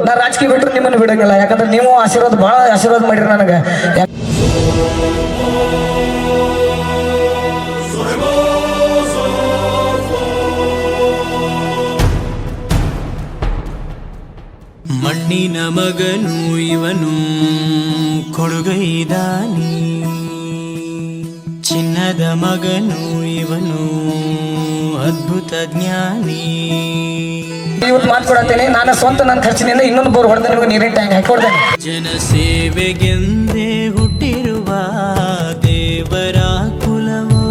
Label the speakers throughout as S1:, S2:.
S1: ನಾ ರಾಜಕೀಯ ಬಿಟ್ಟರು ನಿಮ್ಮನ್ನು ಬಿಡಂಗಿಲ್ಲ, ಯಾಕಂದ್ರೆ ನೀವು ಆಶೀರ್ವಾದ ಭಾಳ ಆಶೀರ್ವಾದ ಮಾಡಿರಿ ನನಗೆ.
S2: ಮಣ್ಣಿನ ಮಗನು ಇವನು ಕೊಡುಗೈದಾನಿ, ಚಿನ್ನದ ಮಗನು ಇವನು ಅದ್ಭುತ ಜ್ಞಾನಿ.
S1: ಇವತ್ತು ಮಾತುಕೊಡತ್ತೇನೆ, ನಾನು ಸ್ವಂತ ನನ್ನ ಖರ್ಚಿನಿಂದ ಇನ್ನೊಂದು ಬೋರ್ ಹೊಡೆದ ನಿಮಗೆ ನೀರಿನ ಟ್ಯಾಂಕ್ ಹಾಕೊಡ್ತೇನೆ.
S2: ಜನಸೇವೆಗೆಂದೇ ಹುಟ್ಟಿರುವ ದೇವರ ಕುಲವೋ,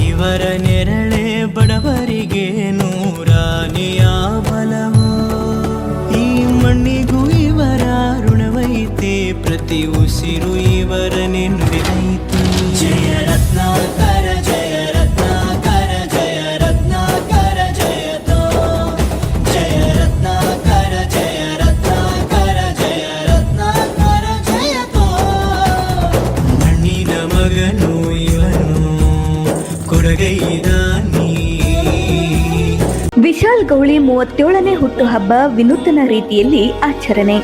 S2: ಇವರ ನೆರಳೆ ಬಡವರಿಗೆ ನೂರಾನೆಯ ಬಲವೋ. ಈ ಮಣ್ಣಿಗೂ ಇವರ ಋಣವೈತೆ, ಪ್ರತಿ ಉಸಿರು ಇವರ ನೆನಪಿನೈತೆ. ಜಯ ರತ್ನಾಕರ ಜಯ ರತ್ನಾಕರ ಜಯ ರತ್ನಾಕರ ಜಯತೋ, ಜಯ ರತ್ನಾಕರ ಜಯ ರತ್ನಾಕರ ಜಯ ರತ್ನಾಕರ ಜಯತೋ. ಮಣ್ಣಿನ ಮಗನು ಇವನು ಕೊಡುಗೈದಾನಿ.
S3: ವಿಶಾಲ್ ಗೌಳಿ 37ನೇ ಹುಟ್ಟುಹಬ್ಬ ವಿನೂತನ ರೀತಿಯಲ್ಲಿ ಆಚರಣೆ.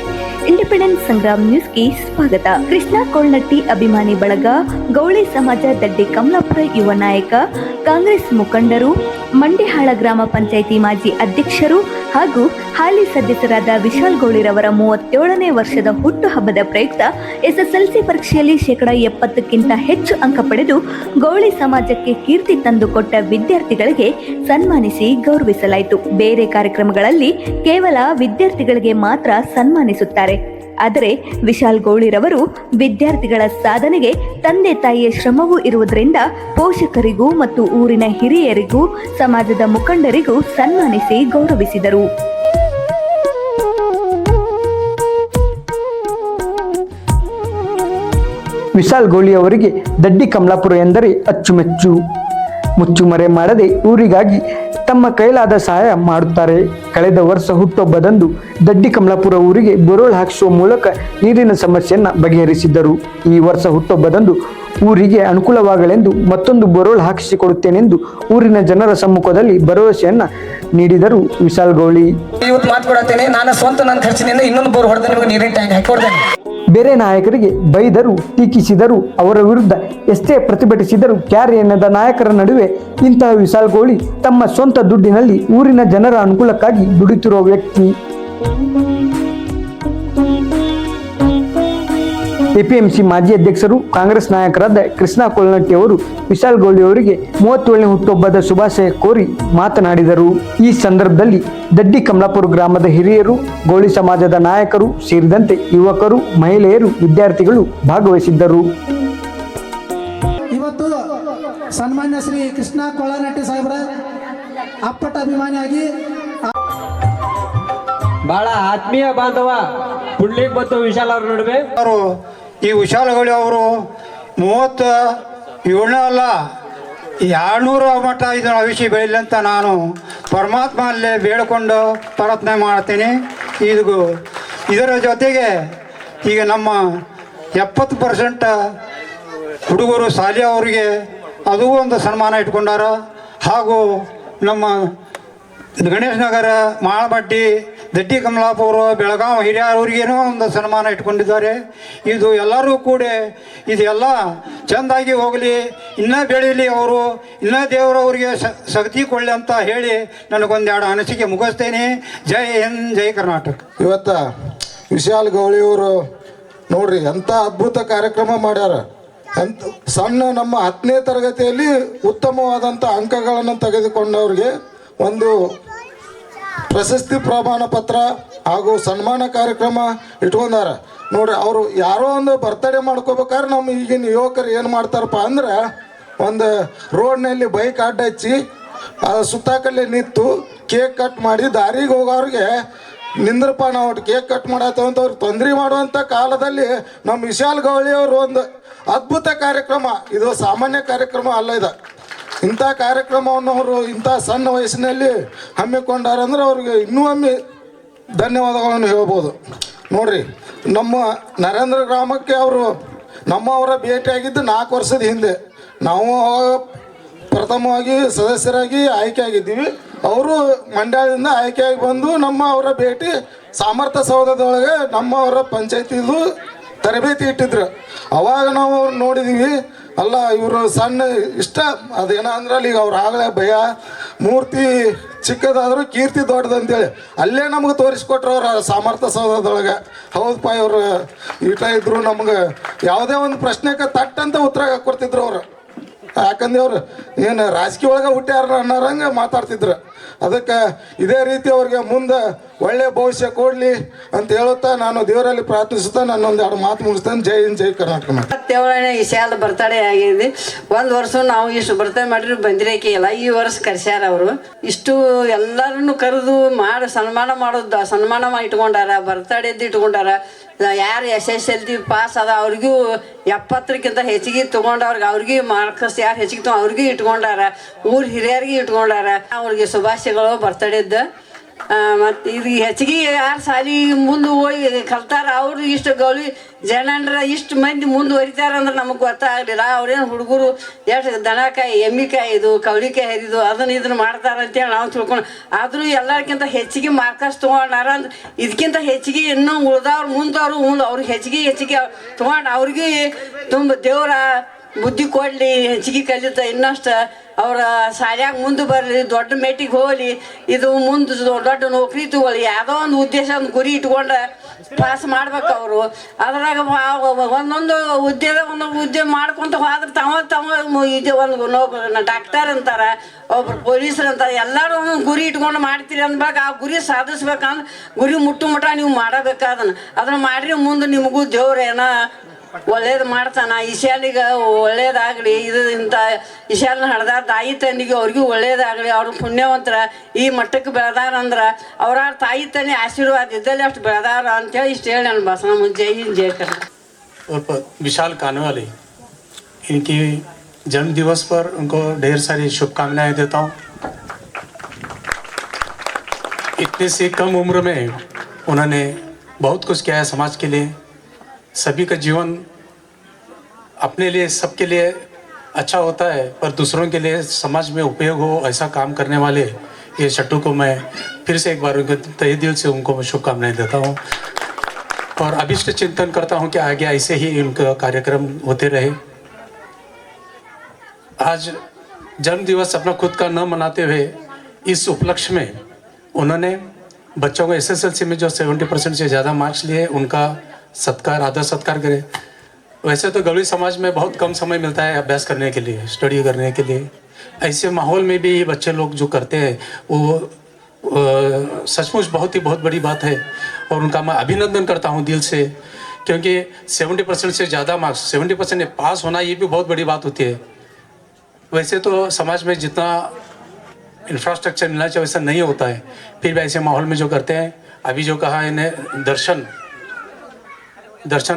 S3: ಇಂಡಿಪೆಂಡೆನ್ಸ್ ಸಂಗ್ರಾಮ್ ನ್ಯೂಸ್ಗೆ ಸ್ವಾಗತ. ಕೃಷ್ಣ ಕೋಳ್ನಟ್ಟಿ ಅಭಿಮಾನಿ ಬಳಗ, ಗೌಳಿ ಸಮಾಜ ದಡ್ಡಿ ಕಮಲಾಪುರ ಯುವ ನಾಯಕ, ಕಾಂಗ್ರೆಸ್ ಮುಖಂಡರು, ಮಂಡಿಹಾಳ ಗ್ರಾಮ ಪಂಚಾಯಿತಿ ಮಾಜಿ ಅಧ್ಯಕ್ಷರು ಹಾಗೂ ಹಾಲಿ ಸದಸ್ಯರಾದ ವಿಶಾಲ್ ಗೌಳಿರವರ 37ನೇ ವರ್ಷದ ಹುಟ್ಟುಹಬ್ಬದ ಪ್ರಯುಕ್ತ SSLC ಪರೀಕ್ಷೆಯಲ್ಲಿ 70%ಕ್ಕಿಂತ ಹೆಚ್ಚು ಅಂಕ ಪಡೆದು ಗೌಳಿ ಸಮಾಜಕ್ಕೆ ಕೀರ್ತಿ ತಂದುಕೊಟ್ಟ ವಿದ್ಯಾರ್ಥಿಗಳಿಗೆ ಸನ್ಮಾನಿಸಿ ಗೌರವಿಸಲಾಯಿತು. ಬೇರೆ ಕಾರ್ಯಕ್ರಮಗಳಲ್ಲಿ ಕೇವಲ ವಿದ್ಯಾರ್ಥಿಗಳಿಗೆ ಮಾತ್ರ ಸನ್ಮಾನಿಸುತ್ತಾರೆ. ಆದರೆ ವಿಶಾಲ್ ಗೌಳಿರವರು ವಿದ್ಯಾರ್ಥಿಗಳ ಸಾಧನೆಗೆ ತಂದೆ ತಾಯಿಯ ಶ್ರಮವೂ ಇರುವುದರಿಂದ ಪೋಷಕರಿಗೂ ಮತ್ತು ಊರಿನ ಹಿರಿಯರಿಗೂ ಸಮಾಜದ ಮುಖಂಡರಿಗೂ ಸನ್ಮಾನಿಸಿ ಗೌರವಿಸಿದರು.
S4: ವಿಶಾಲ್ ಗೌಳಿ ಅವರಿಗೆ ದಡ್ಡಿ ಕಮಲಾಪುರ ಎಂದರೆ ಅಚ್ಚುಮೆಚ್ಚು. ಮುಚ್ಚುಮರೆ ಮಾಡದೆ ಊರಿಗಾಗಿ ತಮ್ಮ ಕೈಲಾದ ಸಹಾಯ ಮಾಡುತ್ತಾರೆ. ಕಳೆದ ವರ್ಷ ಹುಟ್ಟುಹಬ್ಬದಂದು ದಡ್ಡಿ ಕಮಲಾಪುರ ಊರಿಗೆ ಬೋರ್ವೆಲ್ ಹಾಕಿಸುವ ಮೂಲಕ ನೀರಿನ ಸಮಸ್ಯೆಯನ್ನು ಬಗೆಹರಿಸಿದ್ದರು. ಈ ವರ್ಷ ಹುಟ್ಟುಹಬ್ಬದಂದು ಊರಿಗೆ ಅನುಕೂಲವಾಗಲೆಂದು ಮತ್ತೊಂದು ಬೋರ್ವೆಲ್ ಹಾಕಿಸಿಕೊಡುತ್ತೇನೆಂದು ಊರಿನ ಜನರ ಸಮ್ಮುಖದಲ್ಲಿ ಭರವಸೆಯನ್ನ ನೀಡಿದರು ವಿಶಾಲ್ ಗೌಳಿ.
S1: ಇವತ್ತು ಮಾತುಕೊಡತ್ತೇನೆ, ನಾನು ಸ್ವಂತ ನನ್ನ ಖರ್ಚಿನಿಂದ ಇನ್ನೊಂದು ಬೋರ್ ಹೊಡೆದ ನಿಮಗೆ ನೀರಿನ ಟ್ಯಾಂಕ್ ಹಾಕೊಡ್ತೇನೆ.
S4: ಬೇರೆ ನಾಯಕರಿಗೆ ಬೈದರು, ಟೀಕಿಸಿದರು, ಅವರ ವಿರುದ್ಧ ಎಷ್ಟೇ ಪ್ರತಿಭಟಿಸಿದರು ಕ್ಯಾರೆ ಎನ್ನದ ನಾಯಕರ ನಡುವೆ ಇಂತಹ ವಿಶಾಲ್ ಗೌಳಿ ತಮ್ಮ ಸ್ವಂತ ದುಡ್ಡಿನಲ್ಲಿ ಊರಿನ ಜನರ ಅನುಕೂಲಕ್ಕಾಗಿ ದುಡಿತಿರುವ ವ್ಯಕ್ತಿ. APMC ಮಾಜಿ ಅಧ್ಯಕ್ಷರು ಕಾಂಗ್ರೆಸ್ ನಾಯಕರಾದ ಕೃಷ್ಣ ಕೋಳ್ನಟ್ಟಿ ಅವರು ವಿಶಾಲ್ ಗೌಳಿ ಅವರಿಗೆ 37ನೇ ಹುಟ್ಟುಹಬ್ಬದ ಶುಭಾಶಯ ಕೋರಿ ಮಾತನಾಡಿದರು. ಈ ಸಂದರ್ಭದಲ್ಲಿ ದಡ್ಡಿ ಕಮಲಾಪುರ ಗ್ರಾಮದ ಹಿರಿಯರು, ಗೌಳಿ ಸಮಾಜದ ನಾಯಕರು ಸೇರಿದಂತೆ ಯುವಕರು, ಮಹಿಳೆಯರು, ವಿದ್ಯಾರ್ಥಿಗಳು ಭಾಗವಹಿಸಿದ್ದರು.
S5: ಇವತ್ತು ಸನ್ಮಾನ್ಯ ಶ್ರೀ ಕೃಷ್ಣ ಕೋಳ್ನಟ್ಟಿ ಸಾಹೇಬ್ರ ಅಪ್ಪಟ ಅಭಿಮಾನಿಯಾಗಿ
S6: ಬಹಳ ಆತ್ಮೀಯ ಬಾಂಧವ ಪುಂಡ್ಲಿಕ್ ಮತ್ತು ವಿಶಾಲ್ ಅವರ ನಡುವೆ
S7: ಈ ವಿಶಾಲ್ ಗೌಳಿ ಅವರು 37 ಅಲ್ಲ 200 ಮಟ್ಟ ಇದರ ಆಯುಷ್ಯ ಬೆಳೀಲಿ ಅಂತ ನಾನು ಪರಮಾತ್ಮ ಅಲ್ಲೇ ಬೇಡಿಕೊಂಡು ಪ್ರಾರ್ಥನೆ ಮಾಡ್ತೀನಿ. ಇದರ ಜೊತೆಗೆ ಈಗ ನಮ್ಮ 70% ಹುಡುಗರು ಶಾಲೆ ಅವರಿಗೆ ಅದು ಒಂದು ಸನ್ಮಾನ ಇಟ್ಕೊಂಡಾರ. ಹಾಗೂ ನಮ್ಮ ಗಣೇಶ್ ನಗರ, ಮಾಳಬಡ್ಡಿ, ದಡ್ಡಿ ಕಮಲಾಪುರ, ಬೆಳಗಾವಿ ಹಿರಿಯರಿಗೇನೋ ಒಂದು ಸನ್ಮಾನ ಇಟ್ಕೊಂಡಿದ್ದಾರೆ. ಇದು ಎಲ್ಲರೂ ಕೂಡ ಇದೆಲ್ಲ ಚೆಂದಾಗಿ ಹೋಗಲಿ, ಇನ್ನೂ ಬೆಳೀಲಿ, ಅವರು ಇನ್ನೂ ದೇವರವ್ರಿಗೆ ಶಕ್ತಿ ಕೊಡಲಿ ಅಂತ ಹೇಳಿ ನನಗೊಂದೆರಡು ಅನಿಸಿಕೆ ಮುಗಿಸ್ತೇನೆ. ಜೈ ಹಿಂದ್, ಜೈ ಕರ್ನಾಟಕ.
S8: ಇವತ್ತು ವಿಶಾಲ್ ಗೌಳಿಯವರು ನೋಡ್ರಿ ಎಂಥ ಅದ್ಭುತ ಕಾರ್ಯಕ್ರಮ ಮಾಡ್ಯಾರ. ಸಣ್ಣ ನಮ್ಮ 10ನೇ ತರಗತಿಯಲ್ಲಿ ಉತ್ತಮವಾದಂಥ ಅಂಕಗಳನ್ನು ತೆಗೆದುಕೊಂಡವ್ರಿಗೆ ಒಂದು ಪ್ರಶಸ್ತಿ ಪ್ರಮಾಣ ಪತ್ರ ಹಾಗೂ ಸನ್ಮಾನ ಕಾರ್ಯಕ್ರಮ ಇಟ್ಕೊಂಡಾರ. ನೋಡ್ರಿ, ಅವರು ಯಾರೋ ಒಂದು ಬರ್ತಡೇ ಮಾಡ್ಕೋಬೇಕಾದ್ರೆ ನಮ್ಮ ಈಗಿನ ಯುವಕರು ಏನು ಮಾಡ್ತಾರಪ್ಪ ಅಂದ್ರೆ ಒಂದು ರೋಡ್ನಲ್ಲಿ ಬೈಕ್ ಅಡ್ಡ ಹಚ್ಚಿ ಸುತ್ತಾಕಲ್ಲೇ ನಿಂತು ಕೇಕ್ ಕಟ್ ಮಾಡಿ ದಾರಿಗೆ ಹೋಗೋರಿಗೆ ನಿಂದ್ರಪ್ಪ ನಾವು ಕೇಕ್ ಕಟ್ ಮಾಡತ್ತೇವಂತ ಅವ್ರಿಗೆ ತೊಂದರೆ ಮಾಡುವಂಥ ಕಾಲದಲ್ಲಿ ನಮ್ಮ ವಿಶಾಲ್ ಗೌಳಿಯವರು ಒಂದು ಅದ್ಭುತ ಕಾರ್ಯಕ್ರಮ, ಇದು ಸಾಮಾನ್ಯ ಕಾರ್ಯಕ್ರಮ ಅಲ್ಲ. ಇದು ಇಂಥ ಕಾರ್ಯಕ್ರಮವನ್ನು ಅವರು ಇಂಥ ಸಣ್ಣ ವಯಸ್ಸಿನಲ್ಲಿ ಹಮ್ಮಿಕೊಂಡಾರಂದ್ರೆ ಅವ್ರಿಗೆ ಇನ್ನೂ ಒಮ್ಮೆ ಧನ್ಯವಾದಗಳನ್ನು ಹೇಳ್ಬೋದು. ನೋಡ್ರಿ, ನಮ್ಮ ನರೇಂದ್ರ ಗ್ರಾಮಕ್ಕೆ ನಮ್ಮವರ ಭೇಟಿಯಾಗಿದ್ದು 4 ವರ್ಷದ ಹಿಂದೆ. ನಾವು ಪ್ರಥಮವಾಗಿ ಸದಸ್ಯರಾಗಿ ಆಯ್ಕೆ ಆಗಿದ್ದೀವಿ. ಅವರು ಮಂಡ್ಯದಿಂದ ಆಯ್ಕೆಯಾಗಿ ಬಂದು ನಮ್ಮ ಅವರ ಭೇಟಿ ಸಾಮರ್ಥ್ಯ ಸೌಧದೊಳಗೆ ನಮ್ಮ ಅವರ ಪಂಚಾಯತಿದು ತರಬೇತಿ ಇಟ್ಟಿದ್ರು. ಅವಾಗ ನಾವು ಅವ್ರು ನೋಡಿದೀವಿ, ಅಲ್ಲ ಇವರು ಸಣ್ಣ ಇಷ್ಟ ಅದೇನ ಅಂದ್ರಲ್ಲಿ ಈಗ ಅವ್ರು ಆಗಲೇ ಭಯ ಮೂರ್ತಿ ಚಿಕ್ಕದಾದರೂ ಕೀರ್ತಿ ದೊಡ್ಡದಂತೇಳಿ ಅಲ್ಲೇ ನಮ್ಗೆ ತೋರಿಸ್ಕೊಟ್ರು ಅವ್ರ ಸಾಮರ್ಥ್ಯ ಸೌಧದೊಳಗೆ. ಹೌದಪ್ಪ ಇವರು ಈಟ ಇದ್ರು, ನಮ್ಗೆ ಯಾವುದೇ ಒಂದು ಪ್ರಶ್ನೆಗೆ ತಟ್ಟಂತ ಉತ್ತರ ಕೊಡ್ತಿದ್ರು ಅವರು. ಯಾಕಂದ್ರೆ ಅವ್ರು ಏನು ರಾಜಕೀಯ ಒಳಗೆ ಹುಟ್ಟ್ಯಾರ ಅನ್ನೋರಂಗೆ ಮಾತಾಡ್ತಿದ್ರು. ಅದಕ್ಕೆ ಇದೇ ರೀತಿ ಅವ್ರಿಗೆ ಮುಂದೆ ಒಳ್ಳೆಯ ಭವಿಷ್ಯ ಕೊಡಲಿ ಅಂತ ಹೇಳುತ್ತಾ ನಾನು ದೇವರಲ್ಲಿ ಪ್ರಾರ್ಥಿಸುತ್ತಾ ನನ್ನೊಂದು ಎರಡು ಮಾತು ಮುಗಿಸ್ತೇನೆ. ಜೈ ಹಿಂದ್, ಜೈ ಕರ್ನಾಟಕ.
S9: 7ನೇ ವಿಶಾಲ ಬರ್ತಡೇ ಆಗಿದೆ. ಒಂದು ವರ್ಷ ನಾವು ಇಷ್ಟು ಬರ್ತಡೇ ಮಾಡಿದ್ರು ಬಂದಿರೇಕೆ ಇಲ್ಲ. ಈ ವರ್ಷ ಕರ್ಸ್ಯಾರ ಅವರು. ಇಷ್ಟು ಎಲ್ಲರನ್ನು ಕರೆದು ಮಾಡಿ ಸನ್ಮಾನ ಮಾಡಿ ಇಟ್ಕೊಂಡಾರ. ಬರ್ತಡೇದ್ದು ಇಟ್ಕೊಂಡಾರ. ಯಾರು SSLC ಪಾಸ್ ಅದ ಅವ್ರಿಗೂ 70ಕ್ಕಿಂತ ಹೆಚ್ಚಿಗೆ ತೊಗೊಂಡವ್ರಿಗೆ ಅವ್ರಿಗೆ ಮಾರ್ಕ್ಸ್ ಯಾರು ಹೆಚ್ಚಿಗೆ ಅವ್ರಿಗೂ ಇಟ್ಕೊಂಡಾರ. ಊರು ಹಿರಿಯರಿಗೆ ಇಟ್ಕೊಂಡಾರ. ಅವ್ರಿಗೆ ಶುಭಾಶಯಗಳು ಬರ್ತಡೇದ್ದು. ಮತ್ತು ಇದು ಹೆಚ್ಚಿಗೆ ಯಾರು ಸಾಲಿ ಮುಂದೆ ಹೋಗಿ ಕಲ್ತಾರ ಅವ್ರು ಇಷ್ಟು ಗೌಳಿ ಜನರ ಇಷ್ಟು ಮಂದಿ ಮುಂದುವರಿತಾರ ಅಂದ್ರೆ ನಮಗೆ ಗೊತ್ತಾಗಲಿಲ್ಲ. ಅವ್ರೇನು ಹುಡುಗರು ಎಷ್ಟು ದನಕಾಯಿ ಎಮ್ಮಿಕಾಯಿ ಇದು ಕವಳಿಕಾಯಿ ಹರಿದು ಇದನ್ನು ಮಾಡ್ತಾರ ಅಂತೇಳಿ ನಾವು ತಿಳ್ಕೊಂಡು, ಆದರೂ ಎಲ್ಲರಿಗಿಂತ ಹೆಚ್ಚಿಗೆ ಮಾರ್ಕಸ್ ತೊಗೊಂಡಾರ ಅಂದ್ರೆ ಇದಕ್ಕಿಂತ ಹೆಚ್ಚಿಗೆ ಇನ್ನೂ ಉಳ್ದವ್ರು ಅವ್ರಿಗೆ ಹೆಚ್ಚಿಗೆ ತೊಗೊಂಡು ಅವ್ರಿಗೆ ತುಂಬ ದೇವರ ಬುದ್ಧಿ ಕೊಡಲಿ, ಹೆಚ್ಚಿಗೆ ಕಲಿತ ಇನ್ನಷ್ಟು ಅವ್ರ ಶಾಲ್ಯಾಗ ಮುಂದೆ ಬರಲಿ, ದೊಡ್ಡ ಮೇಟಿಗೆ ಹೋಗಲಿ, ಇದು ಮುಂದೆ ದೊಡ್ಡ ನೌಕರಿ ತಗೊಳ್ಳಿ, ಯಾವುದೋ ಒಂದು ಉದ್ದೇಶ ಒಂದು ಗುರಿ ಇಟ್ಕೊಂಡು ಪಾಸ್ ಮಾಡ್ಬೇಕು ಅವರು. ಅದ್ರಾಗ ಒಂದೊಂದು ಹುದ್ದೆ ಮಾಡ್ಕೊಂತ ಹೋದ್ರೆ ತಮ್ಮ ಇದೆ ಒಂದು ಡಾಕ್ಟರ್ ಅಂತಾರೆ, ಒಬ್ರು ಪೊಲೀಸರು ಅಂತಾರೆ. ಎಲ್ಲರೂ ಒಂದೊಂದು ಗುರಿ ಇಟ್ಕೊಂಡು ಮಾಡ್ತೀರಿ ಅಂದ್ಬೇಕು. ಆ ಗುರಿ ಸಾಧಿಸ್ಬೇಕಂದ್ರೆ ಗುರಿ ಮುಟ್ಟ ನೀವು ಅದನ್ನ ಮಾಡ್ರಿ. ಮುಂದೆ ನಿಮಗೂ ದೇವ್ರೇನ ಒಳ್ಳೇದು ಮಾಡ್ತಾನ. ಈಶಾಲಿಗೆ ಒಳ್ಳೇದಾಗಲಿ. ಇದು ಇಂಥ ಈಶಾಲನ ಹಡ್ದ ತಾಯಿ ತಂದಿಗೆ ಅವ್ರಿಗೂ ಒಳ್ಳೇದಾಗಲಿ. ಅವ್ರ ಪುಣ್ಯವಂತರ ಈ ಮಟ್ಟಕ್ಕೆ ಬೆಳೆದಾರ ಅಂದ್ರೆ ಅವ್ರ ತಾಯಿ ತಂದೆ ಆಶೀರ್ವಾದ ಇದ್ದಲ್ಲಿ ಅಷ್ಟು ಬೆಳೆದಾರ ಅಂತೇಳಿ ಇಷ್ಟು ಹೇಳಿ ನನ್ನ ಭಾಷಣ. ಜೈ ಹಿಂದ್, ಜೈ ಕರ್ನಾಟಕ.
S10: विशाल कानवाली, इनकी जन्म दिवस पर उनको ढेर सारी शुभकामनाएं देता हूँ। इतनी सी कम उम्र में उन्होंने बहुत कुछ किया है समाज के लिए। सभी का जीवन अपने लिए सबके लिए अच्छा होता है, पर दूसरों के लिए समाज में उपयोग हो ऐसा काम करने वाले ये शट्टू को मैं फिर से एक बार उनके तहे दिल से उनको मैं शुभकामनाएं देता हूँ और अभिष्ट चिंतन करता हूँ कि आगे ऐसे ही उनका कार्यक्रम होते रहे। आज जन्म दिवस अपना खुद का न मनाते हुए इस उपलक्ष्य में उन्होंने बच्चों को SSLC में जो 70% से ज़्यादा मार्क्स लिए उनका सत्कार, आदर सत्कार करे। वैसे तो गौड़ी समाज में बहुत कम समय मिलता है अभ्यास करने के लिए, स्टडी करने के लिए। ऐसे माहौल में भी बच्चे लोग जो करते हैं वो सचमुच बहुत बड़ी बात है और उनका मैं अभिनंदन करता हूँ दिल से, क्योंकि 70% से ज़्यादा मार्क्स, 70% पास होना ये भी बहुत बड़ी बात होती है। वैसे तो समाज में जितना इंफ्रास्ट्रक्चर मिलना चाहिए वैसा नहीं होता है, फिर भी ऐसे माहौल में जो करते हैं। अभी जो कहा इन्हें दर्शन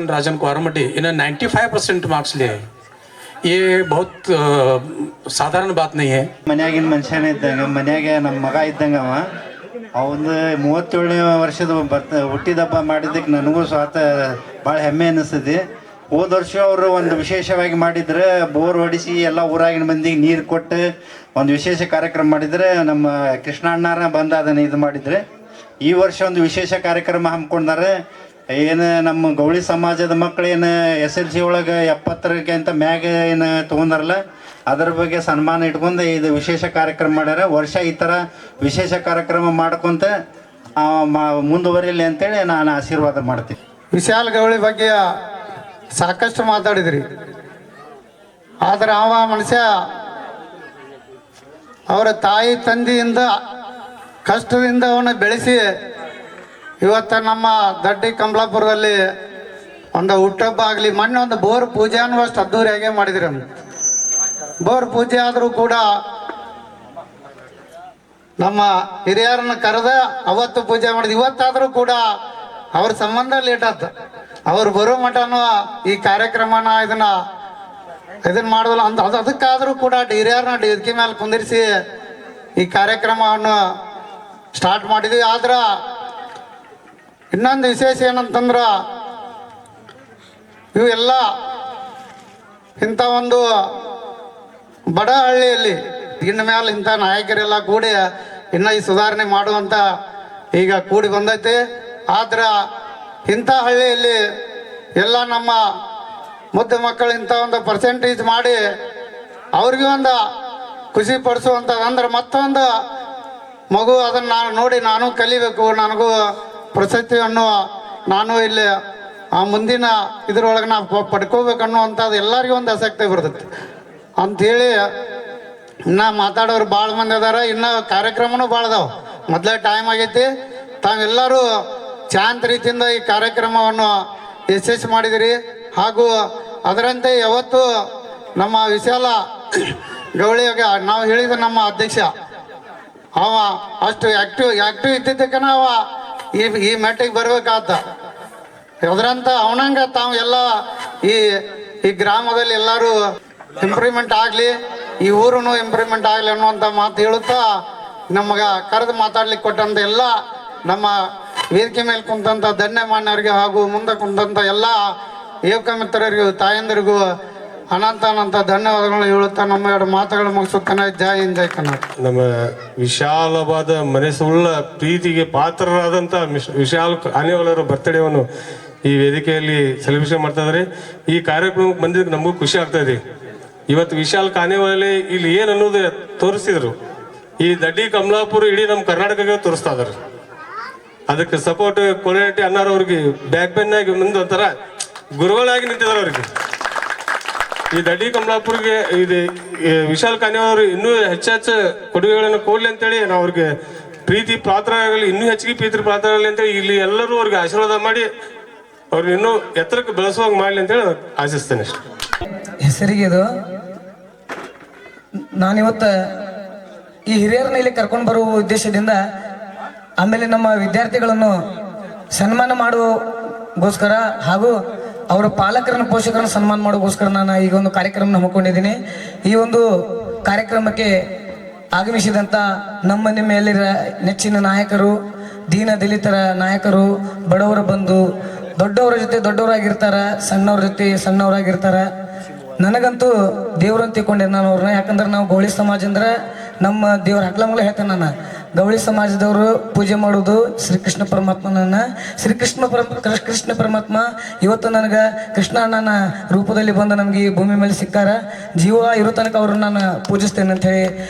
S10: राजन क्वारमटी, इन्हें 95% मार्क्स लिए हैं। ये बहुत ಸಾಧಾರಣ ಬಾತ್ नहीं है।
S11: ಮನ್ಯಾಗಿನ ಮನುಷ್ಯನ ಇದ್ದಂಗೆ ಮನ್ಯಾಗೆ ನಮ್ಮ ಮಗ ಇದ್ದಂಗೆ ಅವನು 37ನೇ ವರ್ಷದ ಹುಟ್ಟಿದಬ್ಬ ಮಾಡಿದ್ದಕ್ಕೆ ನನಗೂ ಭಾಳ ಹೆಮ್ಮೆ ಅನ್ನಿಸ್ತದೆ. ಹೋದ ವರ್ಷ ಅವರು ಒಂದು ವಿಶೇಷವಾಗಿ ಮಾಡಿದ್ರೆ ಬೋರ್ ಹೊಡಿಸಿ ಎಲ್ಲ ಊರಾಗಿನ ಮಂದಿಗೆ ನೀರು ಕೊಟ್ಟು ಒಂದು ವಿಶೇಷ ಕಾರ್ಯಕ್ರಮ ಮಾಡಿದರೆ ನಮ್ಮ ಕೃಷ್ಣಣ್ಣರ ಬಂದು ಅದನ್ನು ಇದು ಮಾಡಿದರೆ. ಈ ವರ್ಷ ಒಂದು ವಿಶೇಷ ಕಾರ್ಯಕ್ರಮ ಹಮ್ಮಿಕೊಂಡಾರೆ. ಏನು ನಮ್ಮ ಗೌಳಿ ಸಮಾಜದ ಮಕ್ಕಳೇನು SLC ಒಳಗೆ 70ಕ್ಕಿಂತ ಮ್ಯಾಗ ಏನು ತೊಗೊಂಡಾರಲ್ಲ ಅದರ ಬಗ್ಗೆ ಸನ್ಮಾನ ಇಟ್ಕೊಂಡು ಇದು ವಿಶೇಷ ಕಾರ್ಯಕ್ರಮ ಮಾಡ್ಯಾರ. ವರ್ಷ ಈ ಥರ ವಿಶೇಷ ಕಾರ್ಯಕ್ರಮ ಮಾಡ್ಕೊತ ಮುಂದುವರಿಲಿ ಅಂತೇಳಿ ನಾನು ಆಶೀರ್ವಾದ ಮಾಡ್ತೀನಿ.
S5: ವಿಶಾಲ್ ಗೌಳಿ ಬಗ್ಗೆ ಸಾಕಷ್ಟು ಮಾತಾಡಿದ್ರಿ. ಆದರೆ ಮನುಷ್ಯ ಅವರ ತಾಯಿ ತಂದೆಯಿಂದ ಕಷ್ಟದಿಂದ ಅವನ್ನ ಬೆಳೆಸಿ ಇವತ್ತು ನಮ್ಮ ದಡ್ಡಿ ಕಮಲಾಪುರದಲ್ಲಿ ಒಂದು ಹುಟ್ಟಹಬ್ಬ ಆಗಲಿ, ಮೊನ್ನೆ ಒಂದು ಬೋರ್ ಪೂಜೆ ಅನ್ನುವಷ್ಟು ಅದ್ದೂರಿಯಾಗೆ ಮಾಡಿದ್ರಿ. ಬೋರ್ ಪೂಜೆ ಆದರೂ ಕೂಡ ನಮ್ಮ ಹಿರಿಯರನ್ನ ಕರೆದ ಅವತ್ತು ಪೂಜೆ ಮಾಡಿದ್ವಿ. ಇವತ್ತಾದರೂ ಕೂಡ ಅವ್ರ ಸಂಬಂಧ ಲೇಟ್ ಆಯ್ತು. ಅವ್ರು ಬರೋ ಮಟನೂ ಈ ಕಾರ್ಯಕ್ರಮನ ಇದನ್ನ ಮಾಡೋಲ್ಲ ಅಂತ ಅದಕ್ಕಾದರೂ ಕೂಡ ಹಿರಿಯರನ್ನ ವೇದಿಕೆ ಮೇಲೆ ಕುಂದಿರಿಸಿ ಈ ಕಾರ್ಯಕ್ರಮವನ್ನು ಸ್ಟಾರ್ಟ್ ಮಾಡಿದ್ವಿ. ಆದ್ರೆ ಇನ್ನೊಂದು ವಿಶೇಷ ಏನಂತಂದ್ರೆ ಇವೆಲ್ಲ ಇಂಥ ಒಂದು ಬಡ ಹಳ್ಳಿಯಲ್ಲಿ ಇನ್ನು ಮೇಲೆ ಇಂಥ ನಾಯಕರೆಲ್ಲ ಕೂಡಿ ಇನ್ನು ಈ ಸುಧಾರಣೆ ಮಾಡುವಂಥ ಈಗ ಕೂಡಿ ಬಂದೈತೆ. ಆದ್ರೆ ಇಂಥ ಹಳ್ಳಿಯಲ್ಲಿ ಎಲ್ಲ ನಮ್ಮ ಮುದ್ದು ಮಕ್ಕಳು ಇಂಥ ಒಂದು ಪರ್ಸೆಂಟೇಜ್ ಮಾಡಿ ಅವ್ರಿಗೆ ಒಂದು ಖುಷಿ ಪಡಿಸುವಂಥದ್ದು ಅಂದ್ರೆ ಮತ್ತೊಂದು ಮಗು ಅದನ್ನು ನಾನು ನೋಡಿ ನಾನು ಕಲಿಬೇಕು, ನನಗೂ ಪ್ರಶಸ್ತಿಯನ್ನು ನಾನು ಇಲ್ಲಿ ಆ ಮುಂದಿನ ಇದ್ರೊಳಗೆ ನಾವು ಪಡ್ಕೋಬೇಕು ಅನ್ನುವಂಥದ್ದು ಎಲ್ಲರಿಗೂ ಒಂದು ಆಸಕ್ತಿ ಬರ್ತೈತಿ ಅಂಥೇಳಿ. ಇನ್ನು ಮಾತಾಡೋರು ಭಾಳ ಮಂದಿ ಅದಾರ, ಇನ್ನು ಕಾರ್ಯಕ್ರಮನೂ ಭಾಳ ಅದಾವೆ. ಮೊದಲೇ ಟೈಮ್ ಆಗೈತಿ. ತಾವೆಲ್ಲರೂ ಶಾಂತ ರೀತಿಯಿಂದ ಈ ಕಾರ್ಯಕ್ರಮವನ್ನು ಯಶಸ್ವಿ ಮಾಡಿದಿರಿ. ಹಾಗೂ ಅದರಂತೆ ಯಾವತ್ತು ನಮ್ಮ ವಿಶಾಲ ಗೌಳಿಯಾಗ ನಾವು ಹೇಳಿದ ನಮ್ಮ ಅಧ್ಯಕ್ಷ ಅವ ಅಷ್ಟು ಆ್ಯಕ್ಟಿವ್ ಇದ್ದಿದ್ದಕ್ಕೆ ಅವ ಈ ಮೆಟ್ಟಿಗೆ ಬರ್ಬೇಕಾದ. ಅದರಂತ ಅವನಂಗ ತಾವು ಎಲ್ಲ ಈ ಗ್ರಾಮದಲ್ಲಿ ಎಲ್ಲರೂ ಇಂಪ್ರೂವ್ಮೆಂಟ್ ಆಗಲಿ, ಈ ಊರೂ ಇಂಪ್ರೂವ್ಮೆಂಟ್ ಆಗಲಿ ಅನ್ನುವಂಥ ಮಾತು ಹೇಳುತ್ತಾ ನಮಗೆ ಕರೆದು ಮಾತಾಡ್ಲಿಕ್ಕೆ ಕೊಟ್ಟಂಥ ಎಲ್ಲ ನಮ್ಮ ವೇದಿಕೆ ಮೇಲೆ ಕುಂತಂಥ ಧನ್ಯಮಾನ್ಯರಿಗೆ ಹಾಗೂ ಮುಂದೆ ಕುಂತಂಥ ಎಲ್ಲ ಯುವಕ ಮಿತ್ರರಿಗೂ ತಾಯಂದಿರಿಗೂ ಅನಂತ ಧನ್ಯವಾದಗಳು ಹೇಳುತ್ತಾ ನಮ್ಮ ಎರಡು ಮಾತುಗಳು ಮುಗಿಸುತ್ತಾನೆ. ಜೈ ಹಿಂದ್, ಜೈ ಕನ್ನಡ.
S12: ನಮ್ಮ ವಿಶಾಲವಾದ ಮನಸ್ಸುಳ್ಳ ಪ್ರೀತಿಗೆ ಪಾತ್ರರಾದಂಥ ವಿಶಾಲ್ ಕಾನೇವಾಲರ ಬರ್ತ್ಡೇವನ್ನು ಈ ವೇದಿಕೆಯಲ್ಲಿ ಸೆಲೆಬ್ರೇಷನ್ ಮಾಡ್ತಾ ಇದ್ದಾರೆ. ಈ ಕಾರ್ಯಕ್ರಮಕ್ಕೆ ಬಂದಿದ್ದಕ್ಕೆ ನಮಗೂ ಖುಷಿ ಆಗ್ತಾ ಇದೆ. ಇವತ್ತು ವಿಶಾಲ್ ಕಾನೇವಾಲೆ ಇಲ್ಲಿ ಏನು ಅನ್ನೋದು ತೋರಿಸಿದ್ರು. ಈ ದಡ್ಡಿ ಕಮಲಾಪುರ ಇಡೀ ನಮ್ಮ ಕರ್ನಾಟಕಕ್ಕೆ ತೋರಿಸ್ತಾ ಇದಾರೆ. ಅದಕ್ಕೆ ಸಪೋರ್ಟ್ ಕೊನೆಟಿ ಅನ್ನಾರವ್ರಿಗೆ ಬ್ಯಾಕ್ ಬೆನ್ ಆಗಿ ಮುಂದೆ ಒಂಥರ ಗುರುಗಳಾಗಿ ನಿಂತಿದ್ದಾರೆ. ಅವ್ರಿಗೆ ಈ ದಡ್ಡಿ ಕಮಲಾಪುರ್ಗೆ ಇದು ವಿಶಾಲ್ ಕಾನೇವಾಲರು ಇನ್ನೂ ಹೆಚ್ಚು ಕೊಡುಗೆಗಳನ್ನು ಕೊಡ್ಲಿ ಅಂತೇಳಿ ನಾವು ಅವ್ರಿಗೆ ಪ್ರೀತಿ ಪಾತ್ರರಾಗಲಿ, ಇನ್ನೂ ಹೆಚ್ಚಿಗೆ ಪ್ರೀತಿ ಪಾತ್ರರಾಗಲಿ ಅಂತೇಳಿ ಇಲ್ಲಿ ಎಲ್ಲರೂ ಅವ್ರಿಗೆ ಆಶೀರ್ವಾದ ಮಾಡಿ ಅವ್ರನ್ನ ಇನ್ನೂ ಎತ್ತರಕ್ಕೆ ಬೆಳೆಸುವಂಗೆ ಮಾಡಲಿ ಅಂತೇಳಿ ಆಶಿಸ್ತೇನೆ. ಅಷ್ಟೇ
S1: ಹೆಸರಿಗೆ ಇದು ನಾನಿವತ್ತು ಈ ಹಿರಿಯರನ್ನ ಇಲ್ಲಿ ಕರ್ಕೊಂಡು ಬರುವ ಉದ್ದೇಶದಿಂದ, ಆಮೇಲೆ ನಮ್ಮ ವಿದ್ಯಾರ್ಥಿಗಳನ್ನು ಸನ್ಮಾನ ಮಾಡುವಗೋಸ್ಕರ ಹಾಗೂ ಅವರ ಪಾಲಕರನ್ನು ಪೋಷಕರನ್ನು ಸನ್ಮಾನ ಮಾಡೋಗೋಸ್ಕರ ನಾನು ಈಗ ಒಂದು ಕಾರ್ಯಕ್ರಮ ಹಮ್ಮಿಕೊಂಡಿದ್ದೀನಿ. ಈ ಒಂದು ಕಾರ್ಯಕ್ರಮಕ್ಕೆ ಆಗಮಿಸಿದಂಥ ನಿಮ್ಮ ಎಲ್ಲಿರ ನೆಚ್ಚಿನ ನಾಯಕರು, ದೀನ ದಲಿತರ ನಾಯಕರು, ಬಡವರ ಬಂಧು, ದೊಡ್ಡವರ ಜೊತೆ ದೊಡ್ಡವರಾಗಿರ್ತಾರ, ಸಣ್ಣವ್ರ ಜೊತೆ ಸಣ್ಣವರಾಗಿರ್ತಾರ. ನನಗಂತೂ ದೇವ್ರು ಅಂತ ತಿಳ್ಕೊಂಡೆ ನಾನು ಅವ್ರನ್ನ. ಯಾಕಂದ್ರೆ ನಾವು ಗೌಳಿ ಸಮಾಜ ಅಂದ್ರೆ ನಮ್ಮ ದೇವ್ರ ಹಕ್ಲಮೂಲ ಹೇಳ್ತೇನೆ ನಾನು. ಗೌಳಿ ಸಮಾಜದವರು ಪೂಜೆ ಮಾಡೋದು ಶ್ರೀಕೃಷ್ಣ ಪರಮಾತ್ಮನನ್ನ. ಕೃಷ್ಣ ಪರಮಾತ್ಮ ಇವತ್ತು ನನಗೆ ಕೃಷ್ಣ ಅಣ್ಣನ ರೂಪದಲ್ಲಿ ಬಂದು ನಮಗೆ ಈ ಭೂಮಿ ಮೇಲೆ ಸಿಕ್ಕಾರ. ಜೀವ ಇರೋ ತನಕ ಅವ್ರನ್ನ ನಾನು ಪೂಜಿಸ್ತೇನೆ ಅಂಥೇಳಿ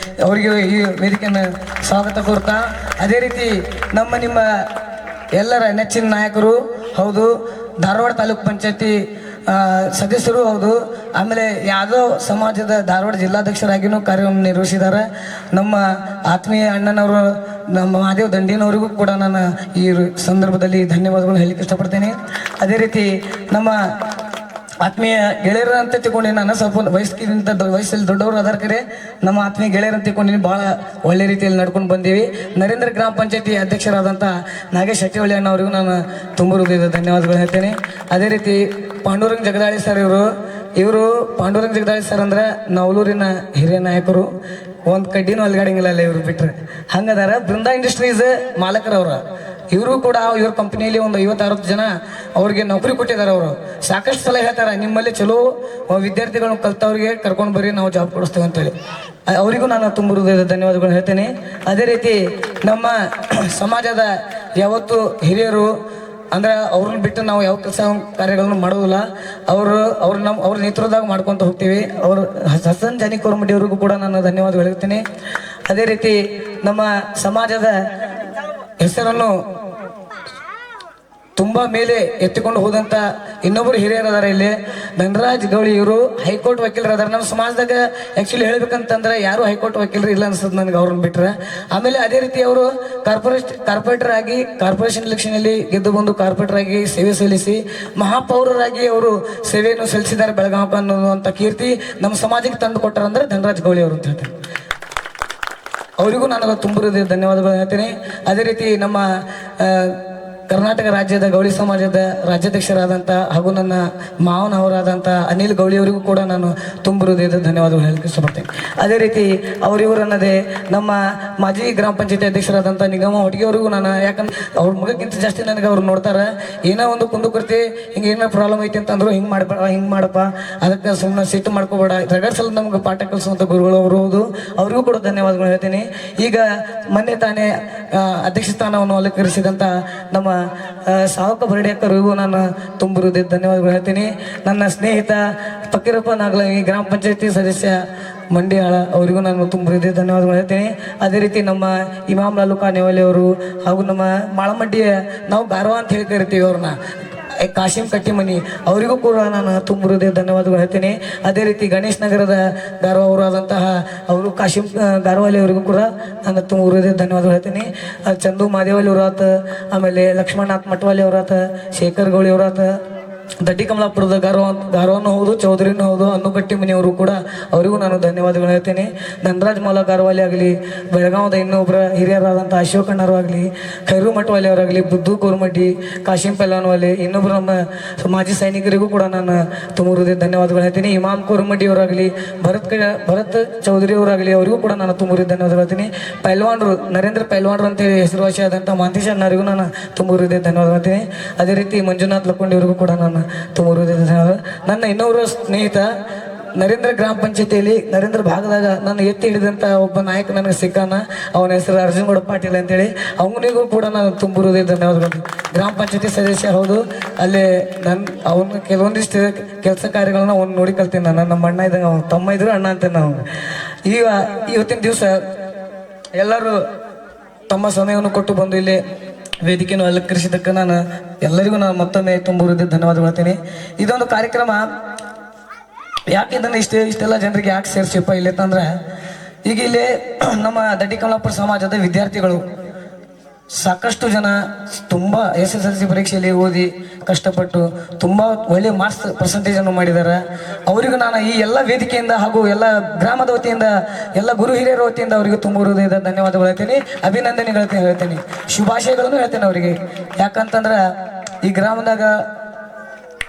S1: ಅವರಿಗೆ ಈ ವೇದಿಕೆಯನ್ನು ಸ್ವಾಗತ ಕೋರ್ತಾ, ಅದೇ ರೀತಿ ನಿಮ್ಮ ಎಲ್ಲರ ನೆಚ್ಚಿನ ನಾಯಕರು ಹೌದು, ಧಾರವಾಡ ತಾಲೂಕ್ ಪಂಚಾಯತಿ ಸದಸ್ಯರು ಹೌದು, ಆಮೇಲೆ ಯಾವುದೋ ಸಮಾಜದ ಧಾರವಾಡ ಜಿಲ್ಲಾಧ್ಯಕ್ಷರಾಗಿಯೂ ಕಾರ್ಯವನ್ನು ನಿರ್ವಹಿಸಿದ್ದಾರೆ. ನಮ್ಮ ಆತ್ಮೀಯ ಅಣ್ಣನವರು, ನಮ್ಮ ಮಹಾದೇವ್ ದಂಡಿನವರಿಗೂ ಕೂಡ ನಾನು ಈ ಸಂದರ್ಭದಲ್ಲಿ ಧನ್ಯವಾದಗಳು ಹೇಳಲಿಕ್ಕೆ ಇಷ್ಟಪಡ್ತೇನೆ. ಅದೇ ರೀತಿ ನಮ್ಮ ಆತ್ಮೀಯ ಗೆಳೆಯರಂತ ತಿಳ್ಕೊಂಡಿ ನಾನು. ಸ್ವಲ್ಪ ವಯಸ್ಸಲ್ಲಿ ದೊಡ್ಡವರು ಅದರ ಕರೆ ನಮ್ಮ ಆತ್ಮೀಯ ಗೆಳೆಯರಂತ ತಿಳ್ಕೊಂಡಿನಿ. ಭಾಳ ಒಳ್ಳೆ ರೀತಿಯಲ್ಲಿ ನಡ್ಕೊಂಡು ಬಂದೀವಿ. ನರೇಂದ್ರ ಗ್ರಾಮ ಪಂಚಾಯತಿ ಅಧ್ಯಕ್ಷರಾದಂಥ ನಾಗೇಶ್ ಹಟ್ಟಿಹೊಳಿ ಅಣ್ಣವರಿಗೂ ನಾನು ತುಂಬ ಹೃದಯದ ಧನ್ಯವಾದಗಳು ಹೇಳ್ತೇನೆ. ಅದೇ ರೀತಿ ಪಾಂಡುರಂಗ ಜಗದಾಳಿ ಸರ್ ಇವರು ಪಾಂಡುರಂಗ ಜಗದಾಳಿ ಸರ್ ಅಂದ್ರೆ ನವಲೂರಿನ ಹಿರಿಯ ನಾಯಕರು. ಒಂದು ಕಡ್ಡಿನೂ ಅಲ್ಗಾಡಂಗಿಲ್ಲ ಇವರು ಬಿಟ್ಟರೆ ಹಂಗದಾರ. ಬೃಂದಾ ಇಂಡಸ್ಟ್ರೀಸ್ ಮಾಲಕರವ್ರ. ಇವರು ಕೂಡ ಇವ್ರ ಕಂಪ್ನಿಯಲ್ಲಿ ಒಂದು 50-60 ಜನ ಅವ್ರಿಗೆ ನೌಕರಿ ಕೊಟ್ಟಿದ್ದಾರೆ. ಅವರು ಸಾಕಷ್ಟು ಸಲ ಹೇಳ್ತಾರೆ, ನಿಮ್ಮಲ್ಲಿ ಚಲೋ ವಿದ್ಯಾರ್ಥಿಗಳನ್ನ ಕಲ್ತವ್ರಿಗೆ ಕರ್ಕೊಂಡು ಬರ್ರಿ, ನಾವು ಜಾಬ್ ಕೊಡಿಸ್ತೇವೆ ಅಂತೇಳಿ. ಅವರಿಗೂ ನಾನು ತುಂಬ ಹೃದಯದ ಧನ್ಯವಾದಗಳು ಹೇಳ್ತೇನೆ. ಅದೇ ರೀತಿ ನಮ್ಮ ಸಮಾಜದ ಯಾವತ್ತು ಹಿರಿಯರು ಅಂದ್ರೆ ಅವ್ರನ್ನ ಬಿಟ್ಟು ನಾವು ಯಾವ ಕೆಲಸ ಕಾರ್ಯಗಳನ್ನು ಮಾಡೋದಿಲ್ಲ. ಅವ್ರ ನೇತೃತ್ವದಾಗ ಮಾಡ್ಕೊತ ಹೋಗ್ತೀವಿ. ಅವರು ಹಸನ್ ಜಾನಿ ಕೋರ್ಮಡಿ ಅವ್ರಿಗೂ ಕೂಡ ನಾನು ಧನ್ಯವಾದಗಳು ಹೇಳ್ತೀನಿ. ಅದೇ ರೀತಿ ನಮ್ಮ ಸಮಾಜದ ಹೆಸರನ್ನು ತುಂಬಾ ಮೇಲೆ ಎತ್ತಿಕೊಂಡು ಹೋದಂತ ಇನ್ನೊಬ್ಬರು ಹಿರಿಯರದಾರ ಇಲ್ಲಿ, ಧನರಾಜ್ ಗೌಳಿ. ಇವರು ಹೈಕೋರ್ಟ್ ವಕೀಲರದಾರ. ನಮ್ಮ ಸಮಾಜದಾಗ ಆ್ಯಕ್ಚುಲಿ ಹೇಳ್ಬೇಕಂತಂದ್ರೆ ಯಾರು ಹೈಕೋರ್ಟ್ ವಕೀಲರು ಇಲ್ಲ ಅನ್ಸುತ್ತೆ ನನಗೆ ಅವ್ರನ್ನ ಬಿಟ್ರೆ. ಆಮೇಲೆ ಅದೇ ರೀತಿ ಅವರು ಕಾರ್ಪೊರೇಟರ್ ಆಗಿ ಕಾರ್ಪೊರೇಷನ್ ಎಲೆಕ್ಷನಲ್ಲಿ ಗೆದ್ದು ಬಂದು ಕಾರ್ಪೊರೇಟರ್ ಆಗಿ ಸೇವೆ ಸಲ್ಲಿಸಿ ಮಹಾಪೌರರಾಗಿ ಅವರು ಸೇವೆಯನ್ನು ಸಲ್ಲಿಸಿದ್ದಾರೆ ಬೆಳಗಾವಿ ಅನ್ನುವಂಥ ಕೀರ್ತಿ ನಮ್ಮ ಸಮಾಜಕ್ಕೆ ತಂದು ಕೊಟ್ಟಾರಂದ್ರೆ ಧನರಾಜ್ ಗೌಳಿ ಅವರು ಅಂತ ಹೇಳ್ತಾರೆ. ಅವರಿಗೂ ನಾನು ತುಂಬ ಧನ್ಯವಾದಗಳು ಹೇಳ್ತೇನೆ. ಅದೇ ರೀತಿ ನಮ್ಮ ಕರ್ನಾಟಕ ರಾಜ್ಯದ ಗೌಳಿ ಸಮಾಜದ ರಾಜ್ಯಾಧ್ಯಕ್ಷರಾದಂಥ ಹಾಗೂ ನನ್ನ ಮಾವನವರಾದಂಥ ಅನಿಲ್ ಗೌಳಿಯವರಿಗೂ ಕೂಡ ನಾನು ತುಂಬ ಹೃದಯದ ಧನ್ಯವಾದಗಳು ಹೇಳಕ್ಕೆ ಇಷ್ಟಪಡ್ತೇನೆ. ಅದೇ ರೀತಿ ಅವರಿವರನ್ನದೇ ನಮ್ಮ ಮಾಜಿ ಗ್ರಾಮ ಪಂಚಾಯತಿ ಅಧ್ಯಕ್ಷರಾದಂಥ ನಿಗಮ ಹೊಟ್ಟಿಗೆಯವರಿಗೂ ನಾನು, ಯಾಕಂದ್ರೆ ಅವ್ರ ಮಗಕ್ಕಿಂತ ಜಾಸ್ತಿ ನನಗೆ ಅವ್ರು ನೋಡ್ತಾರೆ. ಏನೋ ಒಂದು ಕುಂದುಕೊರತೆ ಹಿಂಗೆ ಏನೋ ಪ್ರಾಬ್ಲಮ್ ಐತಿ ಅಂತಂದ್ರು ಹಿಂಗೆ ಮಾಡಪ್ಪ ಅದಕ್ಕೆ ಸುಮ್ಮನೆ ಸಿಟ್ಟು ಮಾಡ್ಕೋಬೇಡ, ರಗಡ್ಸಲ ನಮ್ಗೆ ಪಾಠ ಕಲಿಸುವಂಥ ಗುರುಗಳು ಅವರು ಹೌದು, ಅವ್ರಿಗೂ ಕೂಡ ಧನ್ಯವಾದಗಳು ಹೇಳ್ತೀನಿ. ಈಗ ಮೊನ್ನೆ ತಾನೇ ಅಧ್ಯಕ್ಷ ಸ್ಥಾನವನ್ನು ಅಲಂಕರಿಸಿದಂಥ ನಮ್ಮ ಸಾವಕ ಬರ್ಡೇಕರಿಗೂ ನಾನು ತುಂಬ ಹೃದಯದ ಧನ್ಯವಾದಗಳು ಹೇಳ್ತೀನಿ. ನನ್ನ ಸ್ನೇಹಿತ ಫಕೀರಪ್ಪ ನಾಗಲಗಿ ಗ್ರಾಮ ಪಂಚಾಯತಿ ಸದಸ್ಯ ಮಂಡ್ಯಾಳ ಅವರಿಗೂ ನಾನು ತುಂಬ ಹೃದಯ ಧನ್ಯವಾದಗಳು ಹೇಳ್ತೀನಿ. ಅದೇ ರೀತಿ ನಮ್ಮ ಇಮಾಮ್ ಲಾಲು ಕಾನೇವಲಿ ಅವರು ಹಾಗೂ ನಮ್ಮ ಮಾಳಮಡ್ಡಿಯ ನಾವು ಗಾರವ ಅಂತ ಹೇಳಿ ಕರಿತೀವಿ ಅವ್ರನ್ನ, ಕಾಶಿಂ ಕಟ್ಟಿಮನಿ ಅವರಿಗೂ ಕೂಡ ನಾನು ತುಂಬ ಹೃದಯ ಧನ್ಯವಾದಗಳು ಹೇಳ್ತೀನಿ. ಅದೇ ರೀತಿ ಗಣೇಶ್ ನಗರದ ಗಾರವ ಅವರಾದಂತಹ ಅವರು ಕಾಶಿಂ ಗಾರವಾಲಿ ಅವರಿಗೂ ಕೂಡ ನಾನು ತುಂಬ ಹೃದಯ ಧನ್ಯವಾದಗಳು ಹೇಳ್ತೀನಿ. ಚಂದು ಮಾದೇವಲಿ ಅವರಾತ, ಆಮೇಲೆ ಲಕ್ಷ್ಮಣನಾಥ್ ಮಟ್ವಾಲಿ ಅವರಾತ, ಶೇಖರ್ ಗೌಳಿ ಅವರಾತ, ದಡ್ಡಿ ಕಮಲಾಪುರದ ಗಾರವನೂ ಹೌದು, ಚೌಧರಿನೂ ಹೌದು, ಅನ್ನುಗಟ್ಟಿ ಮನೆಯವರು ಕೂಡ ಅವರಿಗೂ ನಾನು ಧನ್ಯವಾದಗಳು ಹೇಳ್ತೀನಿ. ಧನರಾಜ್ ಮೌಲ ಗಾರವಾಲಿ ಆಗಲಿ, ಬೆಳಗಾವದ ಇನ್ನೊಬ್ಬರ ಹಿರಿಯರಾದಂಥ ಅಶೋಕಣ್ಣರು ಆಗಲಿ, ಖೈರು ಮಟ್ವಾಲಿ ಅವರಾಗಲಿ, ಬುದ್ದು ಕೋರ್ಮಡ್ಡಿ, ಕಾಶಿಂ ಪೆಲಾನ್ವಾಲಿ, ಇನ್ನೊಬ್ಬರು ನಮ್ಮ ಮಾಜಿ ಸೈನಿಕರಿಗೂ ಕೂಡ ನಾನು ತುಂಬ ಹೃದಯ ಧನ್ಯವಾದಗಳು ಹೇಳ್ತೀನಿ. ಇಮಾಮ್ ಕೋರ್ಮಡ್ಡಿ ಅವರಾಗಲಿ, ಭರತ್ ಚೌಧರಿ ಅವರಾಗಲಿ, ಅವರಿಗೂ ಕೂಡ ನಾನು ತುಂಬ ಹೃದಯ ಧನ್ಯವಾದಗಳು ಹೇಳ್ತೀನಿ. ಪೈಲ್ವಾನ್ರು ನರೇಂದ್ರ ಪೈಲ್ವಾನ್ರು ಅಂತೇಳಿ ಹೆಸರುವಾಸಿಯಾದಂಥ ಮಾಂತೇಶ್ ಅಣ್ಣರಿಗೂ ನಾನು ತುಂಬ ಹೃದಯ ಧನ್ಯವಾದ ಹೇಳ್ತೀನಿ. ಅದೇ ರೀತಿ ಮಂಜುನಾಥ್ ಲಕ್ಕೊಂಡಿ ಅವರಿಗೂ ಕೂಡ ನಾನು ತುಂಬ ಹೃದಯ ಧನ್ಯವಾದ. ನನ್ನ ಇನ್ನೊಬ್ಬರು ಸ್ನೇಹಿತ ನರೇಂದ್ರ ಗ್ರಾಮ ಪಂಚಾಯತಿಯಲ್ಲಿ ನರೇಂದ್ರ ಭಾಗದಾಗ ನಾನು ಎತ್ತಿ ಹಿಡಿದಂಥ ಒಬ್ಬ ನಾಯಕ ನನಗೆ ಸಿಕ್ಕಾನ, ಅವನ ಹೆಸರು ಅರ್ಜುನಗೌಡ ಪಾಟೀಲ್ ಅಂತೇಳಿ, ಅವನಿಗೂ ಕೂಡ ನಾನು ತುಂಬ ಹೃದಯ ಧನ್ಯವಾದಗಳು. ಗ್ರಾಮ ಪಂಚಾಯತಿ ಸದಸ್ಯ ಹೌದು, ಅಲ್ಲೇ ಅವನ ಕೆಲವೊಂದಿಷ್ಟು ಕೆಲಸ ಕಾರ್ಯಗಳನ್ನ ಅವ್ನು ನೋಡಿ ಕಲ್ತೀನಿ. ನಾನು ನಮ್ಮ ಅಣ್ಣ ಇದ್ದಂಗೆ, ಅವ್ನು ತಮ್ಮ ಇದ್ರು ಅಣ್ಣ ಅಂತ ನಾವು. ಇವತ್ತಿನ ದಿವಸ ಎಲ್ಲರೂ ತಮ್ಮ ಸಮಯವನ್ನು ಕೊಟ್ಟು ಬಂದು ಇಲ್ಲಿ ವೇದಿಕೆಯನ್ನು ಅಲಂಕರಿಸಿದ್ದಕ್ಕೆ ನಾನು ಎಲ್ಲರಿಗೂ ನಾನು ಮತ್ತೊಮ್ಮೆ ತುಂಬ ಹೃದಯ ಧನ್ಯವಾದಗಳು ಹೇಳ್ತೀನಿ. ಇದೊಂದು ಕಾರ್ಯಕ್ರಮ ಯಾಕೆ ಇದನ್ನು ಇಷ್ಟೆಲ್ಲ ಜನರಿಗೆ ಯಾಕೆ ಸೇರಿಸಿಪ್ಪ ಇಲ್ಲಿ ಅಂತಂದ್ರೆ, ಈಗ ಇಲ್ಲಿ ನಮ್ಮ ದಡ್ಡಿ ಕಮಲಾಪುರ ಸಮಾಜದ ವಿದ್ಯಾರ್ಥಿಗಳು ಸಾಕಷ್ಟು ಜನ ತುಂಬ SSLC ಪರೀಕ್ಷೆಯಲ್ಲಿ ಓದಿ ಕಷ್ಟಪಟ್ಟು ತುಂಬ ಒಳ್ಳೆಯ ಮಾರ್ಕ್ಸ್ ಪರ್ಸೆಂಟೇಜನ್ನು ಮಾಡಿದ್ದಾರೆ. ಅವರಿಗೂ ನಾನು ಈ ಎಲ್ಲ ವೇದಿಕೆಯಿಂದ ಹಾಗೂ ಎಲ್ಲ ಗ್ರಾಮದ ವತಿಯಿಂದ ಎಲ್ಲ ಗುರು ಹಿರಿಯರ ವತಿಯಿಂದ ಅವರಿಗೆ ತುಂಬ ಹೃದಯದ ಧನ್ಯವಾದಗಳು ಹೇಳ್ತೀನಿ, ಅಭಿನಂದನೆಗಳು ಹೇಳ್ತೀನಿ, ಶುಭಾಶಯಗಳನ್ನು ಹೇಳ್ತೇನೆ ಅವರಿಗೆ. ಯಾಕಂತಂದ್ರೆ ಈ ಗ್ರಾಮದಾಗ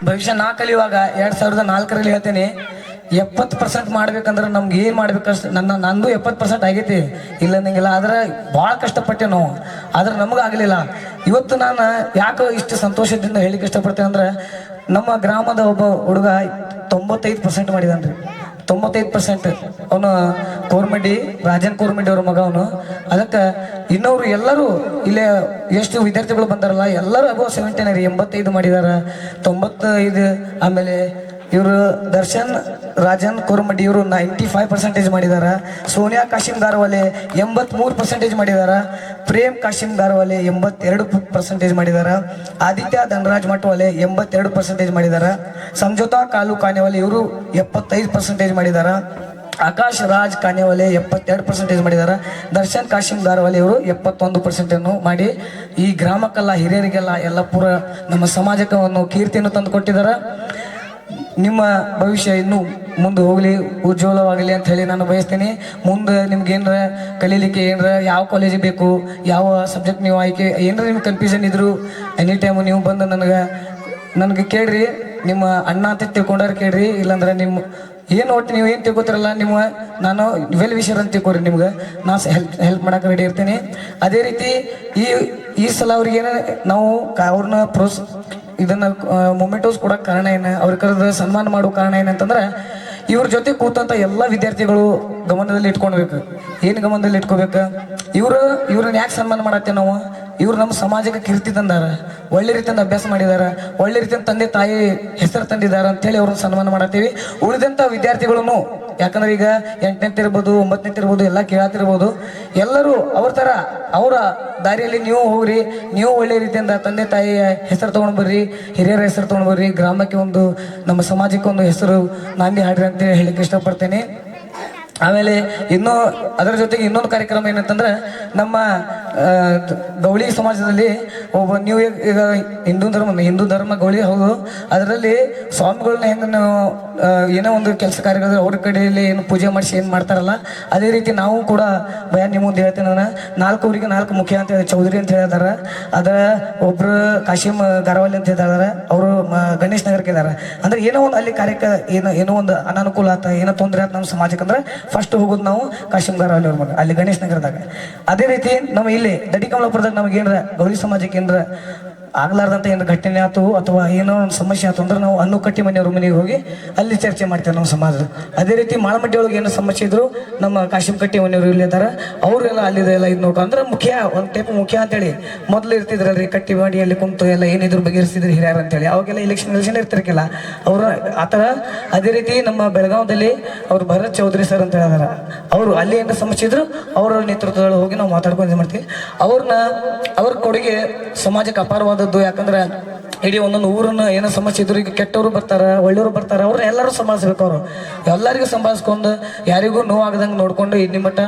S1: ಭವಿಷ್ಯ ನಾ ಕಲಿಯುವಾಗ 2004ರಲ್ಲಿ ಹೇಳ್ತೀನಿ, 70% ಮಾಡ್ಬೇಕಂದ್ರೆ ನಮ್ಗೆ ಏನು ಮಾಡ್ಬೇಕಷ್ಟು ನಂದು 70% ಆಗೈತಿ, ಇಲ್ಲ ನಂಗಿಲ್ಲ. ಆದ್ರೆ ಭಾಳ ಕಷ್ಟಪಟ್ಟೆ ನಾವು, ಆದ್ರೆ ನಮಗಾಗಲಿಲ್ಲ. ಇವತ್ತು ನಾನು ಯಾಕೆ ಇಷ್ಟು ಸಂತೋಷದಿಂದ ಹೇಳಿಕ್ಕೆ ಇಷ್ಟಪಡ್ತೇನೆ ಅಂದ್ರೆ, ನಮ್ಮ ಗ್ರಾಮದ ಒಬ್ಬ ಹುಡುಗ 95% ಮಾಡಿದಾನ್ರಿ. 95% ಅವನು ಕೋರ್ಮಡ್ಡಿ, ರಾಜನ್ ಕೋರ್ಮಡ್ಡಿ ಅವ್ರ ಮಗ ಅವನು. ಅದಕ್ಕೆ ಇನ್ನವರು ಎಲ್ಲರೂ ಇಲ್ಲೇ ಎಷ್ಟು ವಿದ್ಯಾರ್ಥಿಗಳು ಬಂದಾರಲ್ಲ ಎಲ್ಲರೂ ಅಬೌವ್ 70 ರೀ, 85 ಮಾಡಿದಾರ, 95. ಆಮೇಲೆ ಇವರು ದರ್ಶನ್ ರಾಜನ್ ಕೋರ್ಮಡ್ಡಿ ಇವರು 95% ಮಾಡಿದಾರ. ಸೋನಿಯಾ ಕಾಶಿಂ ಗಾರವಾಲೆ 83% ಮಾಡಿದಾರ. ಪ್ರೇಮ್ ಕಾಶಿಂ ಗಾರವಾಲೆ 82% ಮಾಡಿದಾರ. ಆದಿತ್ಯ ಧನರಾಜ್ ಮಟ್ವಾಲೆ 82% ಮಾಡಿದಾರ. ಸಂಜೋತಾ ಕಾಲು ಕಾನೇವಾಲೆ ಇವರು 75% ಮಾಡಿದಾರ. ಆಕಾಶ್ ರಾಜ್ ಕಾನೇವಾಲೆ 72% ಮಾಡಿದಾರ. ದರ್ಶನ್ ಕಾಶಿಂ ಗಾರವಾಲೆ ಇವರು 71% ಮಾಡಿ ಈ ಗ್ರಾಮಕ್ಕೆಲ್ಲ ಹಿರಿಯರಿಗೆಲ್ಲ ಎಲ್ಲ ಪೂರ ನಮ್ಮ ಸಮಾಜಕ್ಕೆ ಒಂದು ಕೀರ್ತಿಯನ್ನು ತಂದು ಕೊಟ್ಟಿದ್ದಾರೆ. ನಿಮ್ಮ ಭವಿಷ್ಯ ಇನ್ನೂ ಮುಂದೆ ಹೋಗಲಿ, ಉಜ್ವಲವಾಗಲಿ ಅಂತ ಹೇಳಿ ನಾನು ಬಯಸ್ತೀನಿ. ಮುಂದೆ ನಿಮ್ಗೆ ಏನರ ಕಲೀಲಿಕ್ಕೆ ಏನರ ಯಾವ ಕಾಲೇಜಿಗೆ ಬೇಕು, ಯಾವ ಸಬ್ಜೆಕ್ಟ್ ನೀವು ಆಯ್ಕೆ, ಏನರ ನಿಮ್ಗೆ ಕನ್ಫ್ಯೂಷನ್ ಇದ್ರು ಎನಿ ಟೈಮು ನೀವು ಬಂದು ನನಗೆ ಕೇಳ್ರಿ. ನಿಮ್ಮ ಅಣ್ಣ ಅಂತ ತಿಳ್ಕೊಂಡಾರ ಕೇಳ್ರಿ, ಇಲ್ಲಾಂದ್ರೆ ನಿಮ್ಮ ಏನು ಒಟ್ಟು ನೀವು ಏನು ತಿಳ್ಕೊತಿರಲ್ಲ ನಾನು ವೆಲ್ ವಿಷರ್ ಅಂತ ತಿಳ್ಕೊರಿ, ನಿಮ್ಗೆ ನಾನು ಹೆಲ್ಪ್ ಮಾಡೋಕೆ ರೆಡಿ ಇರ್ತೀನಿ. ಅದೇ ರೀತಿ ಈ ಸಲ ಅವ್ರಿಗೆ ನಾವು ಅವ್ರನ್ನ ಇದನ್ನು ಮೊಮೆಂಟೋಸ್ ಕೊಡೋಕೆ ಕಾರಣ ಏನು, ಅವ್ರ ಕರೆದ ಸನ್ಮಾನ ಮಾಡೋ ಕಾರಣ ಏನಂತಂದ್ರೆ, ಇವ್ರ ಜೊತೆ ಕೂತಂಥ ಎಲ್ಲ ವಿದ್ಯಾರ್ಥಿಗಳು ಗಮನದಲ್ಲಿ ಇಟ್ಕೊಳ್ಬೇಕು. ಏನು ಗಮನದಲ್ಲಿ ಇಟ್ಕೋಬೇಕು, ಇವ್ರನ್ನ ಯಾಕೆ ಸನ್ಮಾನ ಮಾಡತ್ತೇವೆ ನಾವು, ಇವ್ರು ನಮ್ಮ ಸಮಾಜಕ್ಕೆ ಕೀರ್ತಿ ತಂದಾರ, ಒಳ್ಳೆ ರೀತಿಯಿಂದ ಅಭ್ಯಾಸ ಮಾಡಿದಾರ, ಒಳ್ಳೆ ರೀತಿಯಿಂದ ತಂದೆ ತಾಯಿ ಹೆಸರು ತಂದಿದ್ದಾರೆ ಅಂತೇಳಿ ಅವ್ರನ್ನ ಸನ್ಮಾನ ಮಾಡತ್ತೀವಿ. ಉಳಿದಂಥ ವಿದ್ಯಾರ್ಥಿಗಳನ್ನು, ಯಾಕಂದ್ರೆ ಈಗ 8ನೇ ಇರ್ಬೋದು 9ನೇ ಇರ್ಬೋದು ಎಲ್ಲ ಕೇಳತ್ತಿರ್ಬೋದು, ಎಲ್ಲರೂ ಅವ್ರ ಥರ ಅವರ ದಾರಿಯಲ್ಲಿ ನೀವು ಹೋಗ್ರಿ, ನೀವು ಒಳ್ಳೆ ರೀತಿಯಿಂದ ತಂದೆ ತಾಯಿಯ ಹೆಸರು ತೊಗೊಂಡು ಬರ್ರಿ, ಹಿರಿಯರ ಹೆಸರು ತೊಗೊಂಡು ಬರ್ರಿ, ಗ್ರಾಮಕ್ಕೆ ಒಂದು ನಮ್ಮ ಸಮಾಜಕ್ಕೆ ಒಂದು ಹೆಸರು ನಾಂದಿ ಹಾಡ್ರಿ ಅಂತೇಳಿ ಹೇಳಿಕ್ಕೆ ಇಷ್ಟಪಡ್ತೇನೆ. ಆಮೇಲೆ ಅದರ ಜೊತೆಗೆ ಇನ್ನೊಂದು ಕಾರ್ಯಕ್ರಮ ಏನಂತಂದ್ರೆ, ನಮ್ಮ ಗೌಳಿ ಸಮಾಜದಲ್ಲಿ ಒಬ್ಬ ನೀವು ಈಗ ಹಿಂದೂ ಧರ್ಮ ಗೌಳಿ ಹೌದು. ಅದರಲ್ಲಿ ಸ್ವಾಮಿಗಳನ್ನ ಹೆಂಗೆ ನಾವು ಏನೋ ಒಂದು ಕೆಲಸ ಕಾರ್ಯಗಳು ಅವ್ರ ಕಡೆಯಲ್ಲಿ ಏನು ಪೂಜೆ ಮಾಡಿಸಿ ಏನು ಮಾಡ್ತಾರಲ್ಲ, ಅದೇ ರೀತಿ ನಾವು ಕೂಡ ಭಯ ನಿಮ್ಮ ಮುಂದೆ ಹೇಳ್ತೇನೆ. ನಾನು 4 ಊರಿಗೆ 4 ಮುಖ್ಯ ಅಂತ ಹೇಳಿ ಚೌಧರಿ ಅಂತ ಹೇಳಿದಾರೆ. ಅದರ ಒಬ್ರು ಕಾಶಿಮ್ ಗಾರವಾಲಿ ಅಂತ ಹೇಳಿದಾರೆ, ಅವರು ಗಣೇಶ್ ನಗರಕ್ಕೆ ಇದ್ದಾರೆ. ಅಂದ್ರೆ ಏನೋ ಒಂದು ಅಲ್ಲಿ ಏನೋ ಒಂದು ಅನಾನುಕೂಲ ಆತ, ಏನೋ ತೊಂದರೆ ಆತ ನಮ್ಮ ಸಮಾಜಕ್ಕೆ ಅಂದ್ರೆ ಫಸ್ಟ್ ಹೋಗೋದು ನಾವು ಕಾಶಿಮ್ ಗಾರವಾಲಿ ಅವ್ರ ಮಗ ಅಲ್ಲಿ ಗಣೇಶ್ ನಗರದಾಗ. ಅದೇ ರೀತಿ ನಮ್ಮ ಇಲ್ಲಿ ದಡ್ಡಿ ಕಮಲಾಪುರದಾಗ ನಮಗೆ ಏನಾರ ಗೌರಿ ಸಮಾಜಕ್ಕೆ ಏನಾರ ಆಗ್ಲಾರ್ದಂತ ಏನು ಘಟನೆ ಆಯ್ತು ಅಥವಾ ಏನೋ ಒಂದು ಸಮಸ್ಯೆ ಆಯ್ತು ಅಂದ್ರೆ ನಾವು ಅನ್ನು ಕಟ್ಟಿ ಮನೆಯವ್ರ ಮನೆಗೆ ಹೋಗಿ ಅಲ್ಲಿ ಚರ್ಚೆ ಮಾಡ್ತೇವೆ ನಮ್ಮ ಸಮಾಜದ. ಅದೇ ರೀತಿ ಮಾಳಮಡ್ಡಿ ಒಳಗೆ ಏನೋ ಸಮಸ್ಯೆ ಇದ್ರು ನಮ್ಮ ಕಾಶಿಮ್ ಕಟ್ಟಿ ಮನೆಯವರು ಇಲ್ಲಿ ಇದ್ದಾರೆ, ಅವರೆಲ್ಲ ಅಲ್ಲಿದೆಲ್ಲ ಇದು ನೋಡ್ಕೊ ಅಂದ್ರೆ ಮುಖ್ಯ ಒಂದು ಟೈಪ್ ಮುಖ್ಯ ಅಂತೇಳಿ ಮೊದಲು ಇರ್ತಿದ್ರಲ್ರಿ, ಕಟ್ಟಿ ಮಾಡಿ ಅಲ್ಲಿ ಕುಂತು ಎಲ್ಲ ಏನಿದ್ರು ಬಗೆಹರಿಸಿದ್ರು ಹಿರಿಯರು ಅಂತೇಳಿ. ಅವಾಗೆಲ್ಲ ಎಲೆಕ್ಷನ್ ಇರ್ತಿರ್ಕಿಲ್ಲ ಅವರು ಆ ಥರ. ಅದೇ ರೀತಿ ನಮ್ಮ ಬೆಳಗಾವದಲ್ಲಿ ಅವ್ರು ಭರತ್ ಚೌಧರಿ ಸರ್ ಅಂತ ಹೇಳಿದಾರೆ, ಅವರು ಅಲ್ಲಿ ಏನೋ ಸಮಸ್ಯೆ ಇದ್ರು ಅವರ ನೇತೃತ್ವದಲ್ಲಿ ಹೋಗಿ ನಾವು ಮಾತಾಡ್ಕೊಂಡು ಮಾಡ್ತೀವಿ. ಅವ್ರ ಕೊಡುಗೆ ಸಮಾಜಕ್ಕೆ ಅಪಾರವಾದದ್ದು. ಯಾಕಂದ್ರೆ ಇಡೀ ಒಂದೊಂದು ಊರನ್ನು ಏನೋ ಸಮಸ್ಯೆ ಇದ್ರು, ಈಗ ಕೆಟ್ಟವರು ಬರ್ತಾರೆ ಒಳ್ಳೆಯವರು ಬರ್ತಾರೆ, ಅವ್ರನ್ನ ಎಲ್ಲರೂ ಸಂಭಾಳಿಸ್ಬೇಕು. ಅವರು ಎಲ್ಲರಿಗೂ ಸಂಭಾಳಿಸ್ಕೊಂಡು ಯಾರಿಗೂ ನೋವಾಗದಂಗೆ ನೋಡ್ಕೊಂಡು ಇಲ್ಲಿ ಮಟ್ಟ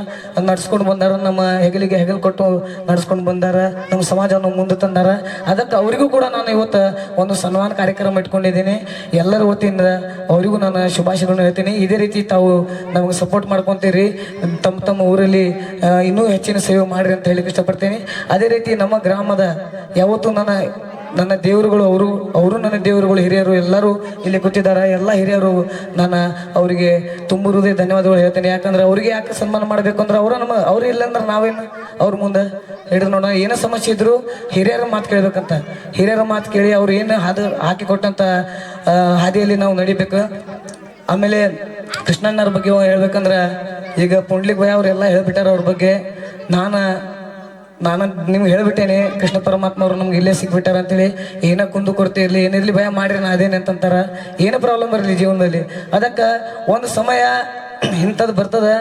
S1: ನಡ್ಸ್ಕೊಂಡು ಬಂದಾರ. ನಮ್ಮ ಹೆಗಲಿಗೆ ಹೆಗಲು ಕೊಟ್ಟು ನಡ್ಸ್ಕೊಂಡು ಬಂದಾರ, ನಮ್ಮ ಸಮಾಜವನ್ನು ಮುಂದೆ ತಂದಾರ. ಅದಕ್ಕೆ ಅವರಿಗೂ ಕೂಡ ನಾನು ಇವತ್ತು ಒಂದು ಸನ್ಮಾನ ಕಾರ್ಯಕ್ರಮ ಇಟ್ಕೊಂಡಿದ್ದೀನಿ. ಎಲ್ಲರ ವತಿಯಿಂದ ಅವರಿಗೂ ನಾನು ಶುಭಾಶಯಗಳನ್ನು ಹೇಳ್ತೀನಿ. ಇದೇ ರೀತಿ ತಾವು ನಮಗೆ ಸಪೋರ್ಟ್ ಮಾಡ್ಕೊತೀರಿ, ತಮ್ಮ ಊರಲ್ಲಿ ಇನ್ನೂ ಹೆಚ್ಚಿನ ಸೇವೆ ಮಾಡಿರಿ ಅಂತ ಹೇಳಿಕ್ಕೆ ಇಷ್ಟಪಡ್ತೀನಿ. ಅದೇ ರೀತಿ ನಮ್ಮ ಗ್ರಾಮದ ಯಾವತ್ತೂ ನನ್ನ ದೇವರುಗಳು ಅವರು ನನ್ನ ದೇವರುಗಳು, ಹಿರಿಯರು ಎಲ್ಲರೂ ಇಲ್ಲಿ ಕೂತಿದ್ದಾರೆ. ಎಲ್ಲ ಹಿರಿಯರು ನಾನು ಅವರಿಗೆ ತುಂಬ ಹೃದಯ ಧನ್ಯವಾದಗಳು ಹೇಳ್ತೇನೆ. ಯಾಕಂದ್ರೆ ಅವ್ರಿಗೆ ಯಾಕೆ ಸನ್ಮಾನ ಮಾಡಬೇಕು ಅಂದ್ರೆ ಅವ್ರು ಇಲ್ಲ ಅಂದ್ರೆ ನಾವೇನು ಅವ್ರ ಮುಂದೆ ಹಿಡಿದು ನೋಡೋಣ. ಏನೋ ಸಮಸ್ಯೆ ಇದ್ರು ಹಿರಿಯರ ಮಾತು ಕೇಳಬೇಕಂತ, ಹಿರಿಯರ ಮಾತು ಕೇಳಿ ಅವ್ರು ಏನು ಹಾಕಿ ಕೊಟ್ಟಂತ ಹಾದಿಯಲ್ಲಿ ನಾವು ನಡಿಬೇಕು. ಆಮೇಲೆ ಕೃಷ್ಣಣ್ಣರ ಬಗ್ಗೆ ಹೇಳ್ಬೇಕಂದ್ರೆ ಈಗ ಪುಂಡ್ಲಿಕ್ ಭಯ ಅವರೆಲ್ಲ ಹೇಳ್ಬಿಟ್ಟಾರ ಅವ್ರ ಬಗ್ಗೆ. ನಾನು ನಿಮ್ಗೆ ಹೇಳ್ಬಿಟ್ಟೇನೆ, ಕೃಷ್ಣ ಪರಮಾತ್ಮ ಅವರು ನಮ್ಗೆ ಇಲ್ಲೇ ಸಿಕ್ಬಿಟ್ಟಾರ ಅಂತೇಳಿ. ಏನೋ ಕುಂದು ಕೊರತೆ ಇರಲಿ ಏನಿರಲಿ ಭಯ ಮಾಡಿರಿ ನಾ ಅದೇನೆ ಅಂತಂತಾರ, ಏನೋ ಪ್ರಾಬ್ಲಮ್ ಬರಲಿ ಜೀವನದಲ್ಲಿ. ಅದಕ್ಕೆ ಒಂದು ಸಮಯ ಇಂಥದ್ದು ಬರ್ತದೆ,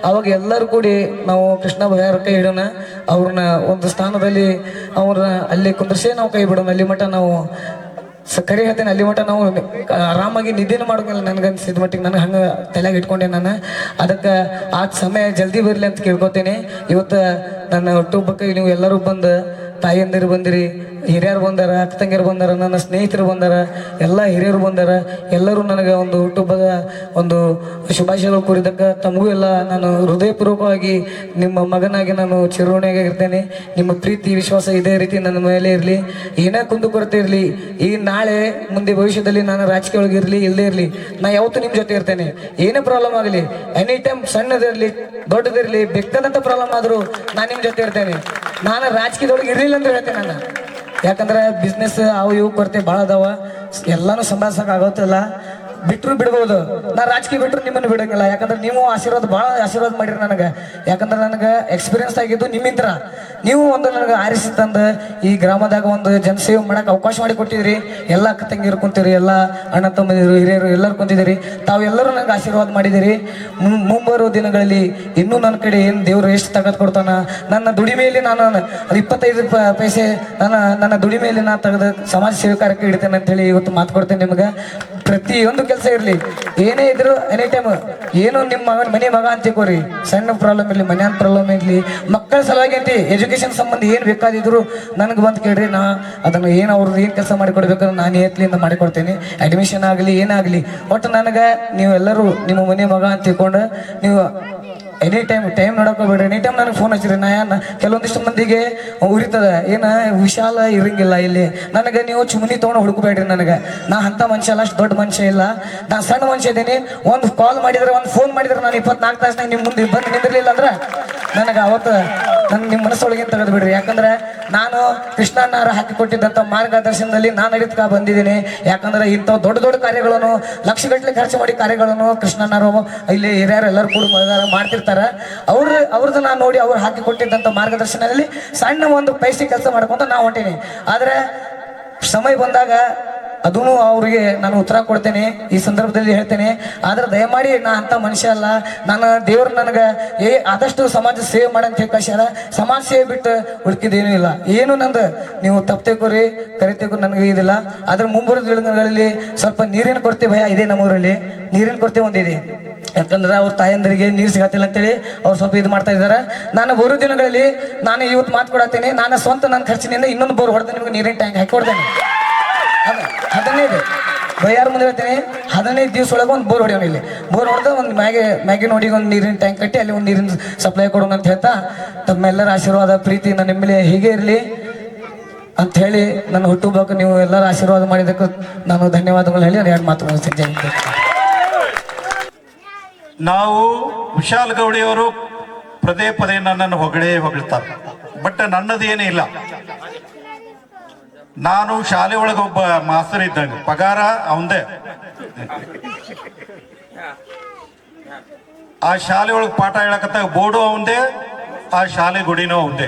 S1: ಅವಾಗ ಎಲ್ಲರೂ ಕೂಡಿ ನಾವು ಕೃಷ್ಣ ಭಯರ ಕೈ ಹಿಡೋಣ, ಅವ್ರನ್ನ ಒಂದು ಸ್ಥಾನದಲ್ಲಿ ಅವ್ರನ್ನ ಅಲ್ಲಿ ಕುಂದ್ರಿಸೇ ನಾವು ಕೈ ಬಿಡೋಣ. ಅಲ್ಲಿ ಮಟ್ಟ ನಾವು ಕರೆ ಹೇಳ್ತೇನೆ, ಅಲ್ಲಿ ಮಟ್ಟ ನಾವು ಆರಾಮಾಗಿ ನಿದ್ದೆನೂ ಮಾಡೋಂಗಿಲ್ಲ. ನನಗನ್ಸಿದ ಮಟ್ಟಿಗೆ ನನಗೆ ಹಂಗೆ ತಲೆಗೆ ಇಟ್ಕೊಂಡೆ ನಾನು. ಅದಕ್ಕೆ ಆ ಸಮಯ ಜಲ್ದಿ ಬರಲಿ ಅಂತ ಕೇಳ್ಕೊತೇನೆ. ಇವತ್ತು ನನ್ನ ಹುಟ್ಟುಹಬ್ಬಕ್ಕೆ ನೀವು ಎಲ್ಲರೂ ಬಂದು, ತಾಯಿಯಂದಿರು ಬಂದಿರಿ, ಹಿರಿಯರು ಬಂದಾರ, ಅಕ್ಕ ತಂಗಿಯರು ಬಂದಾರ, ನನ್ನ ಸ್ನೇಹಿತರು ಬಂದಾರ, ಎಲ್ಲ ಹಿರಿಯರು ಬಂದಾರ. ಎಲ್ಲರೂ ನನಗೆ ಒಂದು ಹುಟ್ಟುಹಬ್ಬದ ಒಂದು ಶುಭಾಶಯಗಳು ಕೋರಿದ್ದಕ್ಕೆ ತಮಗೂ ಎಲ್ಲ ನಾನು ಹೃದಯಪೂರ್ವಕವಾಗಿ ನಿಮ್ಮ ಮಗನಾಗಿ ನಾನು ಚಿರಋಣಿಯಾಗಿರ್ತೇನೆ. ನಿಮ್ಮ ಪ್ರೀತಿ ವಿಶ್ವಾಸ ಇದೇ ರೀತಿ ನನ್ನ ಮೇಲೆ ಇರಲಿ. ಏನೇ ಕುಂದು ಕೊರತೆ ಇರಲಿ, ಈ ನಾಳೆ ಮುಂದೆ ಭವಿಷ್ಯದಲ್ಲಿ ನಾನು ರಾಜಕೀಯ ಒಳಗೆ ಇರಲಿ ಇಲ್ಲದೇ ಇರಲಿ, ನಾ ಯಾವತ್ತೂ ನಿಮ್ಮ ಜೊತೆ ಇರ್ತೇನೆ. ಏನೇ ಪ್ರಾಬ್ಲಮ್ ಆಗಲಿ, ಎನಿ ಟೈಮ್ ಸಣ್ಣದಿರಲಿ ದೊಡ್ಡದಿರಲಿ, ಬೇಕಾದಂಥ ಪ್ರಾಬ್ಲಮ್ ಆದರೂ ನಾನು ನಿಮ್ಮ ಜೊತೆ ಇರ್ತೇನೆ. ನಾನು ರಾಜಕೀಯದೊಳಗೆ ಇರಲಿಲ್ಲ ಅಂದ್ರೆ ಹೇಳ್ತೇನೆ ನಾನು. ಯಾಕಂದ್ರೆ ಬಿಸ್ನೆಸ್ ಅವು ಇವು ಕೊರತೆ ಭಾಳ ಅದಾವ, ಎಲ್ಲಾನು ಸಂಭಾಳಿಸಕ್ ಆಗೋತಿಲ್ಲ. ಬಿಟ್ಟರು ಬಿಡ್ಬೋದು, ನಾ ರಾಜಕೀಯ ಬಿಟ್ಟರು ನಿಮ್ಮನ್ನು ಬಿಡೋಂಗಿಲ್ಲ. ಯಾಕಂದ್ರೆ ನೀವು ಭಾಳ ಆಶೀರ್ವಾದ ಮಾಡಿರಿ ನನಗೆ. ಯಾಕಂದ್ರೆ ನನಗೆ ಎಕ್ಸ್ಪೀರಿಯನ್ಸ್ ಆಗಿದ್ದು ನಿಮ್ಮಿಂದ. ನೀವು ಒಂದು ನನಗೆ ಆರಿಸಿ ತಂದು ಈ ಗ್ರಾಮದಾಗ ಒಂದು ಜನಸೇವೆ ಮಾಡಕ್ಕೆ ಅವಕಾಶ ಮಾಡಿ ಕೊಟ್ಟಿದ್ರಿ. ಎಲ್ಲ ಅಕ್ಕ ತಂಗಿರು ಕುಂತೀರಿ, ಎಲ್ಲ ಅಣ್ಣ ತಮ್ಮದಿರು ಹಿರಿಯರು ಎಲ್ಲರೂ ಕುಂತಿದ್ದೀರಿ. ತಾವೆಲ್ಲರೂ ನನಗೆ ಆಶೀರ್ವಾದ ಮಾಡಿದ್ದೀರಿ. ಮುಂಬರುವ ದಿನಗಳಲ್ಲಿ ಇನ್ನೂ ನನ್ನ ಕಡೆ ಏನು ದೇವರು ಎಷ್ಟು ತಗದು ಕೊಡ್ತಾನ, ನನ್ನ ದುಡಿಮೆಯಲ್ಲಿ ನಾನು 25 ಪೈಸೆ ನನ್ನ ದುಡಿಮೆಯಲ್ಲಿ ನಾನು ತೆಗೆದು ಸಮಾಜ ಸೇವೆ ಕಾರ್ಯಕ್ಕೆ ಇಡ್ತೇನೆ ಅಂತೇಳಿ ಇವತ್ತು ಮಾತು ಕೊಡ್ತೇನೆ ನಿಮ್ಗೆ. ಪ್ರತಿಯೊಂದು ಕೆಲಸ ಇರಲಿ, ಏನೇ ಇದ್ರು ಎನಿ ಟೈಮ್ ಏನು ನಿಮ್ಮ ಮನೆ ಮಗ ಅಂತಿಕೋರಿ, ಸಣ್ಣ ಪ್ರಾಬ್ಲಮ್ ಇರಲಿ, ಮನ್ಯಾನ ಪ್ರಾಬ್ಲಮ್ ಇರಲಿ, ಮಕ್ಕಳ ಸಲುವಾಗಿ ಅಂತ ಎಜುಕೇಶನ್ ಸಂಬಂಧ ಏನು ಬೇಕಾದಿದ್ರು ನನಗೆ ಬಂದು ಕೇಳ್ರಿ. ನಾ ಅದನ್ನು ಏನು ಅವ್ರದ್ದು ಏನು ಕೆಲಸ ಮಾಡಿಕೊಡ್ಬೇಕಂದ್ರೆ ನಾನು ಏತ್ಲಿಂದ ಮಾಡಿಕೊಡ್ತೇನೆ. ಅಡ್ಮಿಷನ್ ಆಗಲಿ ಏನಾಗಲಿ, ಒಟ್ಟು ನನಗೆ ನೀವೆಲ್ಲರೂ ನಿಮ್ಮ ಮನೆ ಮಗ ಅಂತ ತಿಳ್ಕೊಂಡು ನೀವು ಎನಿ ಟೈಮ್ ನೋಡೋಕೋಬೇಡ್ರಿ. ಎನಿ ಟೈಮ್ ನನಗೆ ಫೋನ್ ಹಚ್ಚಿರಿ. ಕೆಲವೊಂದಿಷ್ಟು ಮಂದಿಗೆ ಉರಿತದ, ವಿಶಾಲ ಇರಂಗಿಲ್ಲ ಇಲ್ಲಿ. ನನಗೆ ನೀವು ಚುಮ್ನಿ ತೊಗೊಂಡು ಹುಡುಕಬೇಡ್ರಿ. ನನಗೆ ನಾ ಅಂಥ ಮನುಷ್ಯ ಅಲ್ಲ, ಅಷ್ಟು ದೊಡ್ಡ ಮನುಷ್ಯ ಇಲ್ಲ, ನಾನು ಸಣ್ಣ ಮನುಷ್ಯ ಇದ್ದೀನಿ. ಒಂದು ಕಾಲ್ ಮಾಡಿದ್ರೆ, ಒಂದು ಫೋನ್ ಮಾಡಿದ್ರೆ ನಾನು 24 ತಾಸನಾಗ ನಿಮ್ಮ ಮುಂದೆ ಬಂದು ನಿಂದಿರಲಿಲ್ಲ ಅಂದ್ರೆ ನನಗೆ ಅವತ್ತು ನಿಮ್ಮ ಮನಸ್ಸೊಳಗೇನು ತೆಗೆದು ಬಿಡ್ರಿ. ಯಾಕಂದ್ರೆ ನಾನು ಕೃಷ್ಣಣ್ಣರ ಹಾಕಿಕೊಟ್ಟಿದ್ದಂಥ ಮಾರ್ಗದರ್ಶನದಲ್ಲಿ ನಾನು ನಡೀತಾ ಬಂದಿದ್ದೀನಿ. ಯಾಕಂದ್ರೆ ಇಂಥ ದೊಡ್ಡ ದೊಡ್ಡ ಕಾರ್ಯಗಳನ್ನು ಲಕ್ಷಗಟ್ಟಲೆ ಖರ್ಚು ಮಾಡಿ ಕಾರ್ಯಗಳನ್ನು ಕೃಷ್ಣಣ್ಣರು ಇಲ್ಲಿ ಹಿರಿಯರು ಎಲ್ಲರೂ ಕೂಡ ಮಾಡ್ತಿರ್ತಾರೆ. ಅವ್ರದ್ದು ನಾನು ನೋಡಿ ಅವ್ರು ಹಾಕಿ ಕೊಟ್ಟಿದ್ದಂಥ ಮಾರ್ಗದರ್ಶನದಲ್ಲಿ ಸಣ್ಣ ಒಂದು ಪೈಸೆ ಕೆಲಸ ಮಾಡ್ಕೊಂತ ನಾವು ಹೊಂಟೀನಿ. ಆದರೆ ಸಮಯ ಬಂದಾಗ ಅದೂ ಅವ್ರಿಗೆ ನಾನು ಉತ್ತರ ಕೊಡ್ತೇನೆ, ಈ ಸಂದರ್ಭದಲ್ಲಿ ಹೇಳ್ತೇನೆ. ಆದ್ರೆ ದಯಮಾಡಿ ನಾ ಅಂಥ ಮನುಷ್ಯ ಅಲ್ಲ. ನಾನು ದೇವ್ರು ನನಗೆ ಆದಷ್ಟು ಸಮಾಜ ಸೇವೆ ಮಾಡಂತ ಕಳ್ಸ್ಯಾರ. ಸಮಾಜ ಸೇವೆ ಬಿಟ್ಟು ಉಳ್ಕಿದೇನೂ ಇಲ್ಲ. ಏನು ನಂದು ನೀವು ತಪ್ಪೇಕೋರಿ ಕರಿತೇಕೋ ನನಗೆ ಇದಿಲ್ಲ. ಆದ್ರೆ ಮುಂಬರುವ ದಿನಗಳಲ್ಲಿ ಸ್ವಲ್ಪ ನೀರಿನ ಕೊರತೆ ಭಯ ಇದೆ. ನಮ್ಮೂರಲ್ಲಿ ನೀರಿನ ಕೊರತೆ ಒಂದಿದೆ. ಯಾಕಂದ್ರೆ ಅವ್ರ ತಾಯಂದರಿಗೆ ನೀರು ಸಿಗತ್ತಿಲ್ಲ ಅಂತೇಳಿ ಅವ್ರು ಸ್ವಲ್ಪ ಇದು ಮಾಡ್ತಾ ಇದ್ದಾರೆ. ನಾನು ಬರೋ ದಿನಗಳಲ್ಲಿ ನಾನು ಇವತ್ತು ಮಾತು ಕೊಡತ್ತೀನಿ, ನಾನು ಸ್ವಂತ ನನ್ನ ಖರ್ಚಿನಿಂದ ಇನ್ನೊಂದು ಬೋರ್ ಹೊಡೆದು ನಿಮ್ಗೆ ನೀರಿನ ಟ್ಯಾಂಕ್ ಹಾಕಿ ಕೊಡ್ತೇನೆ. 15 ಬಯ್ಯಾರ ಮುಂದೆ ಹೇಳ್ತೀನಿ, 15 ದಿವಸ ಒಳಗೆ ಒಂದು ಬೋರ್ ಹೊಡೆಯೋಣ. ಇಲ್ಲಿ ಬೋರ್ ಹೊಡೆದು ಒಂದು ಮ್ಯಾಗಿನ ಹೊಡಿಗೆ ಒಂದು ನೀರಿನ ಟ್ಯಾಂಕ್ ಕಟ್ಟಿ ಅಲ್ಲಿ ಒಂದು ನೀರಿನ ಸಪ್ಲೈ ಕೊಡೋಣ ಅಂತ ಹೇಳ್ತಾ, ತಮ್ಮೆಲ್ಲರ ಆಶೀರ್ವಾದ ಪ್ರೀತಿ ನನ್ನ ನಿಮ್ಮಲ್ಲಿ ಹೀಗೆ ಇರಲಿ ಅಂತ ಹೇಳಿ ನನ್ನ ಹುಟ್ಟುಹಬ್ಬಕ್ಕೆ ನೀವು ಎಲ್ಲರ ಆಶೀರ್ವಾದ ಮಾಡಿದ್ದಕ್ಕೂ ನಾನು ಧನ್ಯವಾದಗಳು ಹೇಳಿ ನಾನು 2 ಮಾತು ಮುಗಿಸ್ತೀನಿ.
S11: ನಾವು ವಿಶಾಲ್ ಗೌಡಿಯವರು ಪದೇ ನನ್ನನ್ನು ಹೊಗಳ್ತಾರೆ. ಬಟ್ ನನ್ನದು ಏನೂ ಇಲ್ಲ. ನಾನು ಶಾಲೆ ಒಳಗೆ ಒಬ್ಬ ಮಾಸ್ತರ್ ಇದ್ದಂಗೆ, ಪಗಾರ ಅವಂದೇ. ಆ ಶಾಲೆ ಒಳಗೆ ಪಾಠ ಹೇಳಕತ್ತಾಗ ಬೋರ್ಡು ಅವಂದೇ, ಆ ಶಾಲೆ ಗುಡಿನೂ ಅವಂದೇ.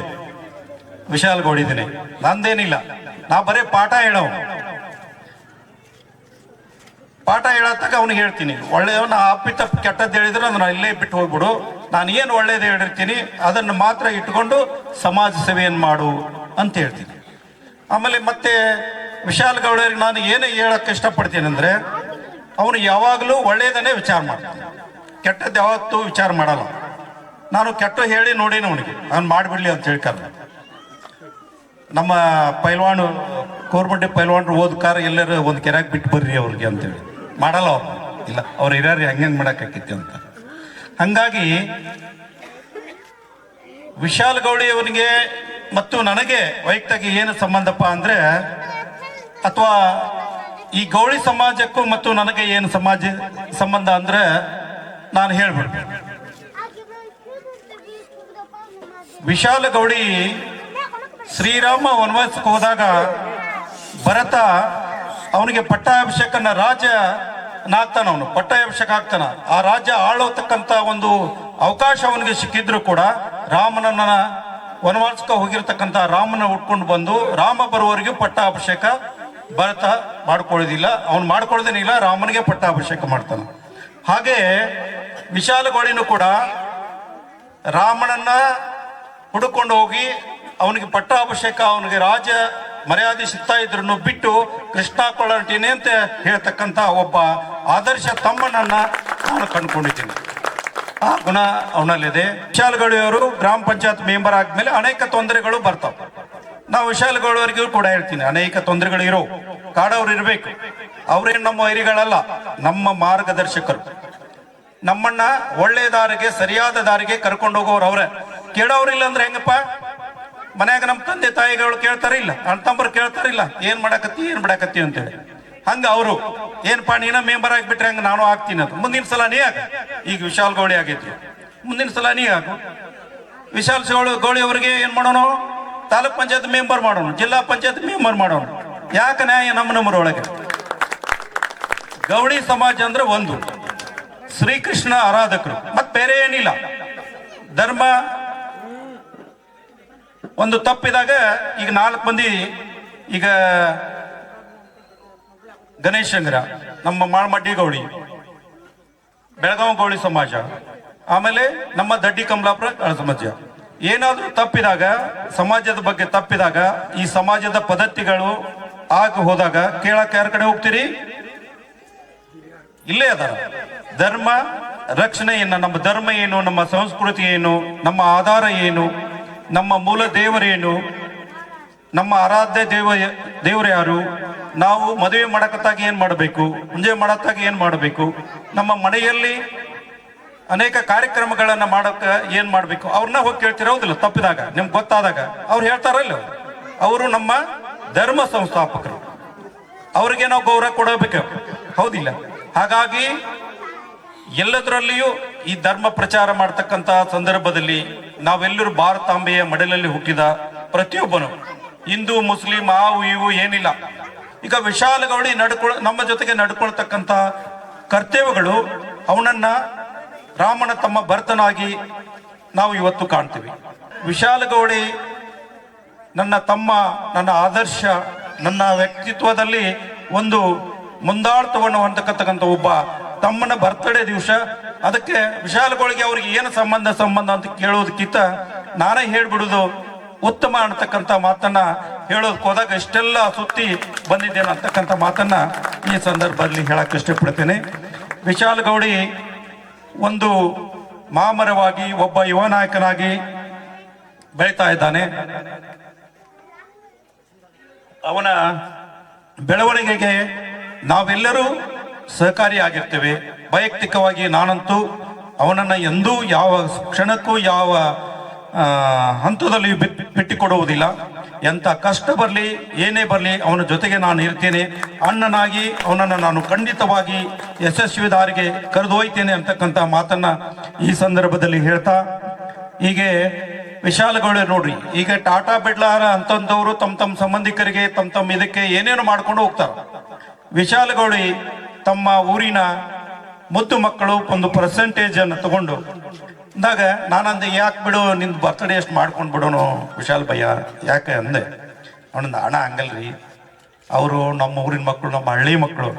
S11: ವಿಶಾಲ್ ಗೌಡಿದ್ದೀನಿ, ನಂದೇನಿಲ್ಲ. ನಾ ಬರೀ ಪಾಠ ಹೇಳತ್ತಾಗ ಅವ್ನಿಗೆ ಹೇಳ್ತೀನಿ, ಒಳ್ಳೆಯವನ್ನ ಅಪ್ಪಿತಪ್ಪು ಕೆಟ್ಟದ್ದು ಹೇಳಿದ್ರೆ ಅದನ್ನ ಇಲ್ಲೇ ಬಿಟ್ಟು ಹೋಗ್ಬಿಡು, ನಾನು ಏನು ಒಳ್ಳೇದು ಹೇಳಿರ್ತೀನಿ ಅದನ್ನು ಮಾತ್ರ ಇಟ್ಕೊಂಡು ಸಮಾಜ ಸೇವೆಯನ್ನು ಮಾಡು ಅಂತ ಹೇಳ್ತೀನಿ. ಆಮೇಲೆ ಮತ್ತೆ ವಿಶಾಲ್ ಗೌಡರಿಗೆ ನಾನು ಏನು ಹೇಳಕ್ಕೆ ಇಷ್ಟಪಡ್ತೀನಿ ಅಂದರೆ, ಅವನು ಯಾವಾಗಲೂ ಒಳ್ಳೆಯದನ್ನೇ ವಿಚಾರ ಮಾಡ್ತಾನೆ, ಕೆಟ್ಟದ್ದು ಯಾವತ್ತೂ ವಿಚಾರ ಮಾಡಲ್ಲ. ನಾನು ಕೆಟ್ಟ ಹೇಳಿ ನೋಡೀನಿ ಅವನಿಗೆ, ಅವ್ನು ಮಾಡಿಬಿಡ್ಲಿ ಅಂತ ಹೇಳ್ತಾರೆ. ನಮ್ಮ ಪೈಲ್ವಾನು ಕೋರ್ಮಂಡಿ ಪೈಲ್ವಾನ್ರು ಓದ್ಕಾರ ಎಲ್ಲರೂ ಒಂದು ಕೆರೆಗೆ ಬಿಟ್ಟು ಬರ್ರಿ ಅವ್ರಿಗೆ ಅಂತೇಳಿ ಮಾಡಲ್ಲ. ಅವ್ರು ಇಲ್ಲ, ಅವ್ರು ಹಿರಿಯರು ಹೆಂಗೆ ಮಾಡೋಕ್ಕಾಕೈತಿ ಅಂತ. ಹಂಗಾಗಿ ವಿಶಾಲ್ ಗೌಡಿಯವನಿಗೆ ಮತ್ತು ನನಗೆ ವೈಯಕ್ತಿಕ ಏನು ಸಂಬಂಧಪ್ಪ ಅಂದರೆ, ಅಥವಾ ಈ ಗೌಳಿ ಸಮಾಜಕ್ಕೂ ಮತ್ತು ನನಗೆ ಏನು ಸಂಬಂಧ ಅಂದರೆ ನಾನು ಹೇಳ್ಬಿಡ್ತೀನಿ. ವಿಶಾಲ ಗೌಡಿ ಶ್ರೀರಾಮ ವನವಾಸಕ್ಕೆ ಹೋದಾಗ ಭರತ ಅವನಿಗೆ ಪಟ್ಟಾಭಿಷೇಕನ ರಾಜನಾಗ್ತಾನ, ಅವನು ಪಟ್ಟಾಭಿಷೇಕ ಆಗ್ತಾನ. ಆ ರಾಜ್ಯ ಆಳೋತಕ್ಕಂಥ ಒಂದು ಅವಕಾಶ ಅವನಿಗೆ ಸಿಕ್ಕಿದ್ರು ಕೂಡ ರಾಮನನ್ನ ವನವಾಸಕ್ಕೆ ಹೋಗಿರ್ತಕ್ಕಂಥ ರಾಮನ ಉಟ್ಕೊಂಡು ಬಂದು ರಾಮ ಬರುವವರೆಗೂ ಪಟ್ಟಾಭಿಷೇಕ ಭರತ ಮಾಡ್ಕೊಳ್ಳೋದಿಲ್ಲ. ಅವನು ಮಾಡ್ಕೊಳ್ಳೋದೇನಿಲ್ಲ, ರಾಮನಿಗೆ ಪಟ್ಟಾಭಿಷೇಕ ಮಾಡ್ತಾನೆ. ಹಾಗೆ ವಿಶಾಲಗೌಡಿನೂ ಕೂಡ ರಾಮನನ್ನ ಹುಡುಕೊಂಡು ಹೋಗಿ ಅವನಿಗೆ ಪಟ್ಟಾಭಿಷೇಕ, ಅವನಿಗೆ ರಾಜ ಮರ್ಯಾದೆ ಸಿಗ್ತಾ ಇದ್ರು ಬಿಟ್ಟು ಕೃಷ್ಣ ಕೊಳ್ಳಂಟಿನಿ ಅಂತ ಹೇಳ್ತಕ್ಕಂಥ ಒಬ್ಬ ಆದರ್ಶ ತಮ್ಮನನ್ನ ನಾನು ಕಂಡುಕೊಂಡಿದ್ದೀನಿ. ಆ ಗುಣ ಅವನಲ್ಲಿದೆ. ವಿಶಾಲಗೌಡಿಯವರು ಗ್ರಾಮ ಪಂಚಾಯತ್ ಮೆಂಬರ್ ಆದ್ಮೇಲೆ ಅನೇಕ ತೊಂದರೆಗಳು ಬರ್ತಾವ. ನಾವು ವಿಶಾಲಗೌಡವರಿಗೂ ಕೂಡ ಹೇಳ್ತೀನಿ, ಅನೇಕ ತೊಂದರೆಗಳು ಇರೋ ಕಾಡವ್ರು ಇರಬೇಕು. ಅವ್ರೇನು ನಮ್ಮ ವೈರಿಗಳಲ್ಲ, ನಮ್ಮ ಮಾರ್ಗದರ್ಶಕರು. ನಮ್ಮನ್ನ ಒಳ್ಳೆ ದಾರಿಗೆ, ಸರಿಯಾದ ದಾರಿಗೆ ಕರ್ಕೊಂಡು ಹೋಗೋರು ಅವ್ರೆ. ಕೇಳೋರಿಲ್ಲ ಅಂದ್ರೆ ಹೆಂಗಪ್ಪ? ಮನ್ಯಾಗ ನಮ್ಮ ತಂದೆ ತಾಯಿಗಳು ಕೇಳ್ತಾರಿಲ್ಲ, ಅಣ್ಣ ತಮ್ಮರು ಕೇಳ್ತಾರಿಲ್ಲ, ಏನ್ ಮಾಡಕತ್ತಿ ಏನ್ ಬಿಡಕತ್ತಿ ಅಂತೇಳಿ. ಹಂಗ ಅವರು ಏನಪ್ಪಾ ನೀನ ಮೆಂಬರ್ ಆಗಿಬಿಟ್ರೆ ಹಂಗ ನಾನು ಆಗ್ತೀನಿ ಅದು. ಮುಂದಿನ ಸಲ ನೀ ಆಗ, ಈಗ ವಿಶಾಲ್ ಗೌಳಿ ಆಗಿದ್ರು, ಮುಂದಿನ ಸಲ ನೀ ಆಗು. ವಿಶಾಲ್ ಗೌಳಿ ಅವರಿಗೆ ಏನ್ ಮಾಡೋಣ? ತಾಲೂಕ್ ಪಂಚಾಯತ್ ಮೆಂಬರ್ ಮಾಡೋಣ, ಜಿಲ್ಲಾ ಪಂಚಾಯತ್ ಮೆಂಬರ್ ಮಾಡೋಣ. ಯಾಕೆ ನ್ಯಾಯ ನಮ್ಮರೊಳಗೆ? ಗೌಡಿ ಸಮಾಜ ಅಂದ್ರೆ ಒಂದು ಶ್ರೀಕೃಷ್ಣ ಆರಾಧಕರು, ಮತ್ ಬೇರೆ ಏನಿಲ್ಲ. ಧರ್ಮ ಒಂದು ತಪ್ಪಿದಾಗ ಈಗ 4 ಮಂದಿ, ಈಗ ಗಣೇಶ್ ಶಂಕರ, ನಮ್ಮ ಮಾಳ್ಮಡ್ಡಿ ಗೌಳಿ, ಬೆಳಗಾವಿ ಗೌಳಿ ಸಮಾಜ, ಆಮೇಲೆ ನಮ್ಮ ದಡ್ಡಿ ಕಮಲಾಪುರ ಸಮಾಜ, ಏನಾದ್ರೂ ತಪ್ಪಿದಾಗ, ಸಮಾಜದ ಬಗ್ಗೆ ತಪ್ಪಿದಾಗ, ಈ ಸಮಾಜದ ಪದ್ಧತಿಗಳು ಆಗಿ ಹೋದಾಗ ಕೇಳಕ್ಕೆ ಯಾರ ಕಡೆ ಹೋಗ್ತೀರಿ? ಇಲ್ಲೇ ಅದಾರ. ಧರ್ಮ ರಕ್ಷಣೆ ಏನು, ನಮ್ಮ ಧರ್ಮ ಏನು, ನಮ್ಮ ಸಂಸ್ಕೃತಿ ಏನು, ನಮ್ಮ ಆಧಾರ ಏನು, ನಮ್ಮ ಮೂಲ ದೇವರೇನು, ನಮ್ಮ ಆರಾಧ್ಯ ದೇವರು ಯಾರು, ನಾವು ಮದುವೆ ಮಾಡಕತ್ತಾಗ ಏನ್ ಮಾಡಬೇಕು, ಮುಂಜೆ ಮಾಡತ್ತಾಗ ಏನ್ ಮಾಡಬೇಕು, ನಮ್ಮ ಮನೆಯಲ್ಲಿ ಅನೇಕ ಕಾರ್ಯಕ್ರಮಗಳನ್ನ ಮಾಡಕ್ಕ ಏನ್ ಮಾಡ್ಬೇಕು, ಅವ್ರನ್ನ ಹೋಗಿ ಕೇಳ್ತಿರೋದಿಲ್ಲ. ತಪ್ಪಿದಾಗ ನಿಮ್ಗೆ ಗೊತ್ತಾದಾಗ ಅವ್ರು ಹೇಳ್ತಾರಲ್ಲ, ಅವರು ನಮ್ಮ ಧರ್ಮ ಸಂಸ್ಥಾಪಕರು, ಅವ್ರಿಗೆ ನಾವು ಗೌರವ ಕೊಡಬೇಕು, ಹೌದಿಲ್ಲ? ಹಾಗಾಗಿ ಎಲ್ಲದರಲ್ಲಿಯೂ ಈ ಧರ್ಮ ಪ್ರಚಾರ ಮಾಡ್ತಕ್ಕಂಥ ಸಂದರ್ಭದಲ್ಲಿ ನಾವೆಲ್ಲರೂ ಭಾರತಾಂಬೆಯ ಮಡಿಲಲ್ಲಿ ಹುಟ್ಟಿದ ಪ್ರತಿಯೊಬ್ಬನು, ಹಿಂದೂ ಮುಸ್ಲಿಂ ಆವು ಇವು ಏನಿಲ್ಲ. ಈಗ ವಿಶಾಲಗೌಡಿ ನಮ್ಮ ಜೊತೆಗೆ ನಡ್ಕೊಳ್ತಕ್ಕಂಥ ಕರ್ತವ್ಯಗಳು, ಅವನನ್ನ ರಾಮನ ತಮ್ಮ ಭರತನಾಗಿ ನಾವು ಇವತ್ತು ಕಾಣ್ತೀವಿ. ವಿಶಾಲಗೌಡಿ ನನ್ನ ತಮ್ಮ, ನನ್ನ ಆದರ್ಶ, ನನ್ನ ವ್ಯಕ್ತಿತ್ವದಲ್ಲಿ ಒಂದು ಮುಂದಾಳತ್ವವನ್ನು ಹೊಂದತಕ್ಕಂಥ ಒಬ್ಬ ತಮ್ಮನ ಬರ್ತ್ಡೇ ದಿವಸ. ಅದಕ್ಕೆ ವಿಶಾಲಗೌಡಿಗೆ ಅವ್ರಿಗೆ ಏನು ಸಂಬಂಧ ಅಂತ ಕೇಳೋದಕ್ಕಿಂತ ನಾನೇ ಹೇಳ್ಬಿಡುದು ಉತ್ತಮ ಅನ್ನತಕ್ಕಂಥ ಮಾತನ್ನ ಹೇಳೋದಕ್ಕೆ ಹೋದಾಗ ಇಷ್ಟೆಲ್ಲ ಸುತ್ತಿ ಬಂದಿದ್ದೇನೆ ಅಂತಕ್ಕಂಥ ಮಾತನ್ನ ಈ ಸಂದರ್ಭದಲ್ಲಿ ಹೇಳಕ್ಕೆ ಇಷ್ಟಪಡ್ತೇನೆ. ವಿಶಾಲಗೌಡಿ
S13: ಒಂದು ಮಾಮರವಾಗಿ ಒಬ್ಬ ಯುವ ನಾಯಕನಾಗಿ ಬೆಳೀತಾ ಇದ್ದಾನೆ. ಅವನ ಬೆಳವಣಿಗೆಗೆ ನಾವೆಲ್ಲರೂ ಸಹಕಾರಿಯಾಗಿರ್ತೇವೆ. ವೈಯಕ್ತಿಕವಾಗಿ ನಾನಂತೂ ಅವನನ್ನು ಎಂದೂ ಯಾವ ಕ್ಷಣಕ್ಕೂ ಯಾವ ಹಂತದಲ್ಲಿ ಬಿಟ್ಟುಕೊಡುವುದಿಲ್ಲ. ಎಂಥ ಕಷ್ಟ ಬರಲಿ ಏನೇ ಬರಲಿ ಅವನ ಜೊತೆಗೆ ನಾನು ಇರ್ತೇನೆ. ಅಣ್ಣನಾಗಿ ಅವನನ್ನು ನಾನು ಖಂಡಿತವಾಗಿ ಯಶಸ್ವಿ ದಾರಿಗೆ ಕರೆದೊಯ್ತೇನೆ ಅಂತಕ್ಕಂಥ ಮಾತನ್ನು ಈ ಸಂದರ್ಭದಲ್ಲಿ ಹೇಳ್ತಾ, ಹೀಗೆ ವಿಶಾಲಗೌಡ ನೋಡ್ರಿ, ಈಗ ಟಾಟಾ ಬಿಡ್ಲಾರ ಅಂತಂದವರು ತಮ್ಮ ಸಂಬಂಧಿಕರಿಗೆ ತಮ್ಮ ಇದಕ್ಕೆ ಏನೇನು ಮಾಡ್ಕೊಂಡು ಹೋಗ್ತಾರೆ. ವಿಶಾಲಗೌಡಿ ತಮ್ಮ ಊರಿನ ಮುದ್ದು ಮಕ್ಕಳು ಒಂದು ಪರ್ಸೆಂಟೇಜನ್ನು ತಗೊಂಡು ಅಂದಾಗ ನಾನಂದೆ, ಯಾಕೆ ಬಿಡು ನಿಂದು ಬರ್ತ್ಡೇ ಎಷ್ಟು ಮಾಡ್ಕೊಂಡು ಬಿಡೋನು ವಿಶಾಲ್ ಭಯ್ಯ ಯಾಕೆ ಅಂದೆ. ಅವನಿಂದ ಹಣ ಹಂಗಲ್ರಿ, ಅವರು ನಮ್ಮ ಊರಿನ ಮಕ್ಕಳು, ನಮ್ಮ ಹಳ್ಳಿ ಮಕ್ಕಳು,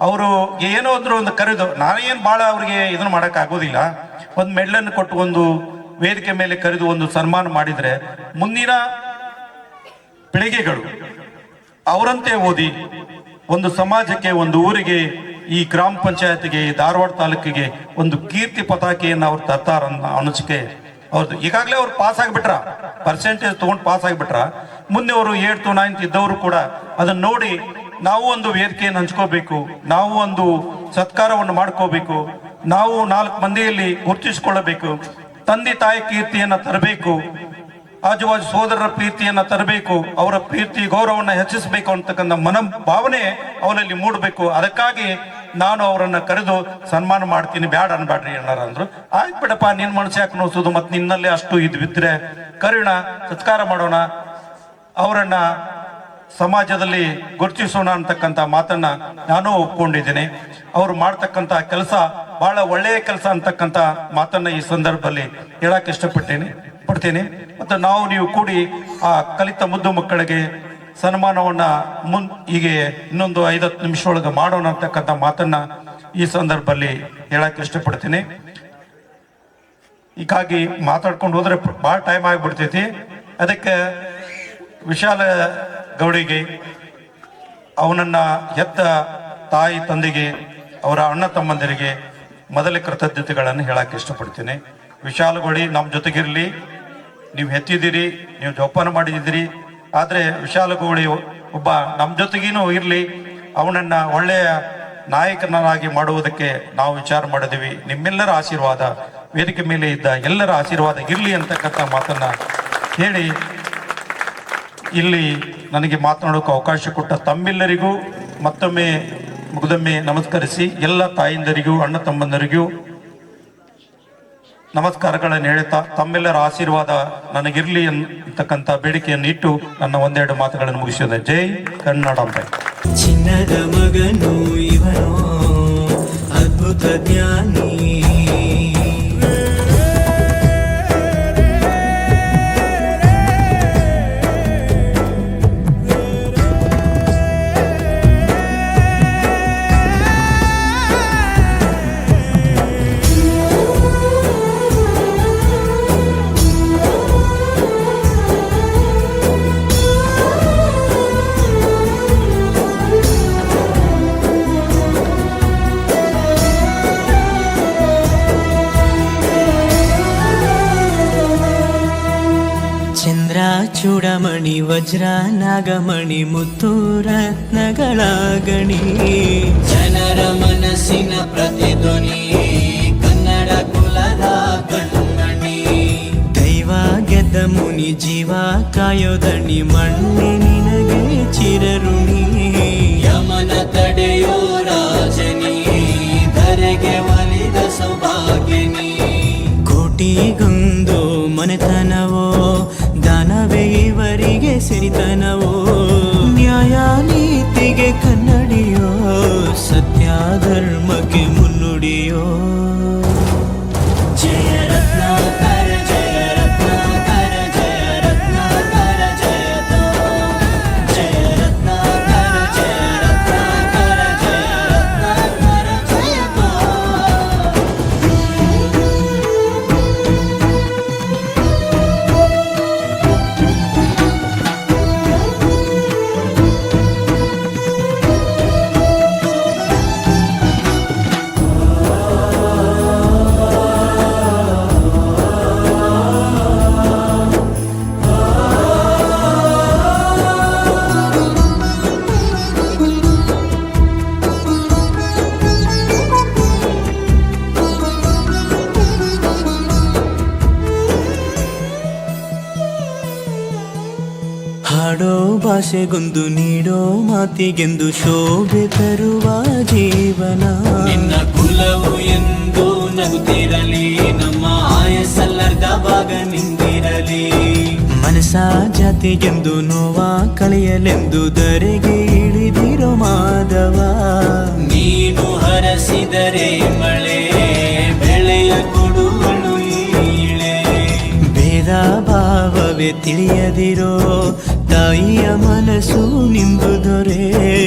S13: ಅವರು ಏನೋ ಒಂದು ಕರೆದು ನಾನೇನು ಭಾಳ ಅವ್ರಿಗೆ ಇದನ್ನು ಮಾಡೋಕ್ಕಾಗೋದಿಲ್ಲ. ಒಂದು ಮೆಡ್ಲನ್ನು ಕೊಟ್ಟು ಒಂದು ವೇದಿಕೆ ಮೇಲೆ ಕರೆದು ಒಂದು ಸನ್ಮಾನ ಮಾಡಿದರೆ ಮುಂದಿನ ಪೀಳಿಗೆಗಳು ಅವರಂತೆ ಓದಿ ಒಂದು ಸಮಾಜಕ್ಕೆ, ಒಂದು ಊರಿಗೆ, ಈ ಗ್ರಾಮ ಪಂಚಾಯತ್ಗೆ, ಧಾರವಾಡ ತಾಲೂಕಿಗೆ ಒಂದು ಕೀರ್ತಿ ಪತಾಕೆಯನ್ನು ಅವ್ರು ತರ್ತಾರನ್ನ ಅನಿಸಿಕೆ ಅವ್ರದ್ದು. ಈಗಾಗಲೇ ಅವ್ರು ಪಾಸ್ ಆಗಿಬಿಟ್ರ, ಪರ್ಸೆಂಟೇಜ್ ತೊಗೊಂಡು ಪಾಸ್ ಆಗಿಬಿಟ್ರ, ಮುಂದೆ ಅವರು 8th 9th ಇದ್ದವರು ಕೂಡ ಅದನ್ನು ನೋಡಿ ನಾವು ಒಂದು ವೇದಿಕೆಯನ್ನು ಹಂಚ್ಕೋಬೇಕು, ನಾವು ಒಂದು ಸತ್ಕಾರವನ್ನು ಮಾಡ್ಕೋಬೇಕು, ನಾವು 4 ಮಂದಿಯಲ್ಲಿ ಗುರುತಿಸಿಕೊಳ್ಳಬೇಕು, ತಂದೆ ತಾಯಿ ಕೀರ್ತಿಯನ್ನು ತರಬೇಕು, ಆಜುಬಾಜು ಸೋದರರ ಪ್ರೀತಿಯನ್ನು ತರಬೇಕು, ಅವರ ಪ್ರೀತಿ ಗೌರವವನ್ನು ಹೆಚ್ಚಿಸಬೇಕು ಅಂತಕ್ಕಂಥ ಮನೋಭಾವನೆ ಅವರಲ್ಲಿ ಮೂಡಬೇಕು. ಅದಕ್ಕಾಗಿ ನಾನು ಅವರನ್ನು ಕರೆದು ಸನ್ಮಾನ ಮಾಡ್ತೀನಿ, ಬ್ಯಾಡ ಅನ್ಬೇಡ್ರಿ ಅಣ್ಣಾರ ಅಂದ್ರು. ಆಯ್ತು ಬಿಡಪ್ಪ, ನಿನ್ನ ಮನಸ್ಸು ಯಾಕೆ ನೋಸೋದು, ಮತ್ತು ನಿನ್ನಲ್ಲೇ ಅಷ್ಟು ಇದು ಬಿದ್ದರೆ ಕರೋಣ, ಸತ್ಕಾರ ಮಾಡೋಣ, ಅವರನ್ನ ಸಮಾಜದಲ್ಲಿ ಗುರುತಿಸೋಣ ಅಂತಕ್ಕಂಥ ಮಾತನ್ನ ನಾನು ಒಪ್ಕೊಂಡಿದ್ದೇನೆ. ಅವರು ಮಾಡ್ತಕ್ಕಂಥ ಕೆಲಸ ಬಹಳ ಒಳ್ಳೆಯ ಕೆಲಸ ಅಂತಕ್ಕಂಥ ಮಾತನ್ನ ಈ ಸಂದರ್ಭದಲ್ಲಿ ಹೇಳಕ್ಕೆ ಇಷ್ಟಪಡ್ತೇನೆ. ಮತ್ತು ನೀವು ಕೂಡಿ ಆ ಕಲಿತ ಮುದ್ದು ಮಕ್ಕಳಿಗೆ ಸನ್ಮಾನವನ್ನ ಹೀಗೆ ಇನ್ನೊಂದು 5-10 ನಿಮಿಷ ಒಳಗೆ ಮಾಡೋಣ ಅಂತಕ್ಕಂಥ ಮಾತನ್ನ ಈ ಸಂದರ್ಭದಲ್ಲಿ ಹೇಳಕ್ಕೆ ಇಷ್ಟಪಡ್ತೀನಿ. ಹೀಗಾಗಿ ಮಾತಾಡ್ಕೊಂಡು ಹೋದ್ರೆ ಭಾಳ ಟೈಮ್ ಆಗಿಬಿಡ್ತೈತಿ. ಅದಕ್ಕೆ ವಿಶಾಲ ಗೌಡಿಗೆ, ಅವನನ್ನ ಹೆತ್ತ ತಾಯಿ ತಂದೆಗೆ, ಅವರ ಅಣ್ಣ ತಮ್ಮಂದಿರಿಗೆ ಮೊದಲೇ ಕೃತಜ್ಞತೆಗಳನ್ನು ಹೇಳಕ್ಕೆ ಇಷ್ಟಪಡ್ತೀನಿ. ವಿಶಾಲಗೌಡಿ ನಮ್ಮ ಜೊತೆಗಿರಲಿ, ನೀವು ಹೆತ್ತಿದ್ದೀರಿ, ನೀವು ಜೋಪಾನ ಮಾಡಿದ್ದೀರಿ. ಆದರೆ ವಿಶಾಲಗೌಡಿ ಒಬ್ಬ ನಮ್ಮ ಜೊತೆಗೇನೂ ಇರಲಿ, ಅವನನ್ನು ಒಳ್ಳೆಯ ನಾಯಕನಾಗಿ ಮಾಡುವುದಕ್ಕೆ ನಾವು ವಿಚಾರ ಮಾಡಿದ್ದೀವಿ. ನಿಮ್ಮೆಲ್ಲರ ಆಶೀರ್ವಾದ, ವೇದಿಕೆ ಮೇಲೆ ಇದ್ದ ಎಲ್ಲರ ಆಶೀರ್ವಾದ ಇರಲಿ ಅಂತಕ್ಕಂಥ ಮಾತನ್ನು ಹೇಳಿ ಇಲ್ಲಿ ನನಗೆ ಮಾತನಾಡೋಕೆ ಅವಕಾಶ ಕೊಟ್ಟ ತಮ್ಮೆಲ್ಲರಿಗೂ ಮತ್ತೊಮ್ಮೆ ಮುಗ್ದೊಮ್ಮೆ ನಮಸ್ಕರಿಸಿ, ಎಲ್ಲ ತಾಯಿಂದರಿಗೂ ಅಣ್ಣ ತಮ್ಮಂದರಿಗೂ ನಮಸ್ಕಾರಗಳನ್ನು ಹೇಳುತ್ತಾ, ತಮ್ಮೆಲ್ಲರ ಆಶೀರ್ವಾದ ನನಗಿರಲಿ ಅಂತಕ್ಕಂಥ ಬೇಡಿಕೆಯನ್ನು ಇಟ್ಟು ನನ್ನ 1-2 ಮಾತುಗಳನ್ನು ಮುಗಿಸಿದೆ. ಜೈ ಕನ್ನಡಾಂಬೆ.
S2: ಚಿನ್ನದ ಮಗನು ಇವನು, ಅದ್ಭುತ ಜ್ಞಾನಿ, ಚೂಡಮಣಿ, ವಜ್ರ, ನಾಗಮಣಿ, ಮುತ್ತು ರತ್ನಗಳ ಗಣಿ, ಜನರ ಮನಸ್ಸಿನ ಪ್ರತಿಧ್ವನಿ, ಕನ್ನಡ ಕುಲದ ಕಣ್ಮಣಿ, ದೈವ ಗೆದ್ದ ಮುನಿ, ಜೀವ ಕಾಯೋದಣಿ, ಮಣ್ಣಿ ನಿನಗೆ ಚಿರಋಣಿ, ಯಮನ ತಡೆಯೋ ರಾಜನಿ, ಧರೆಗೆ ಒಲಿದ ಸೌಭಾಗ್ಯನಿ, ಕೋಟಿಗೊಂದು ಮನೆತನವೋ, ದಾನವೇ ಇವರಿಗೆ ಸಿರಿತನವೋ, ನ್ಯಾಯ ನೀತಿಗೆ ಕನ್ನಡಿಯೋ, ಸತ್ಯ ಧರ್ಮಕ್ಕೆ ಮುನ್ನುಡಿಯೋ, ಜಯ ರತ್ನಾಕರ, ಜಯ ರತ್ನಾಕರ, ಜಯ ರತ್ನಾಕರ, ಜಯತೋ, ಜಯ ರತ್ನಾಕರ, ಜಯ ರತ್ನಾಕರ, ಜಯ ರತ್ನಾಕರ, ಜಯತೋ. ಆಸೆಗೊಂದು ನೀಡೋ ಮಾತಿಗೆಂದು ಶೋಭೆ ತರುವ ಜೀವನ. ನಿನ್ನ ಕುಲವು ಎಂದು ನಗುತ್ತಿರಲಿ, ನಮ್ಮ ಆಯಸ್ಸಲ್ಲರ್ಧ ಭಾಗ ನಿಂದಿರಲಿ. ಮನಸ ಜಾತಿಗೆಂದು ನೋವ ಕಳೆಯಲೆಂದು ಧರೆಗೆ ಇಳಿದಿರೋ ಮಾಧವ. ನೀನು ಹರಸಿದರೆ ಮಳೆ ಬೆಳೆಯ ಕೊಡುವಳು ಈಳೆ. ಭೇದ ಭಾವವೇ ತಿಳಿಯದಿರೋ ತಾಯಿಯ ಮನಸ್ಸು ನಿಂದು ದೊರೆ.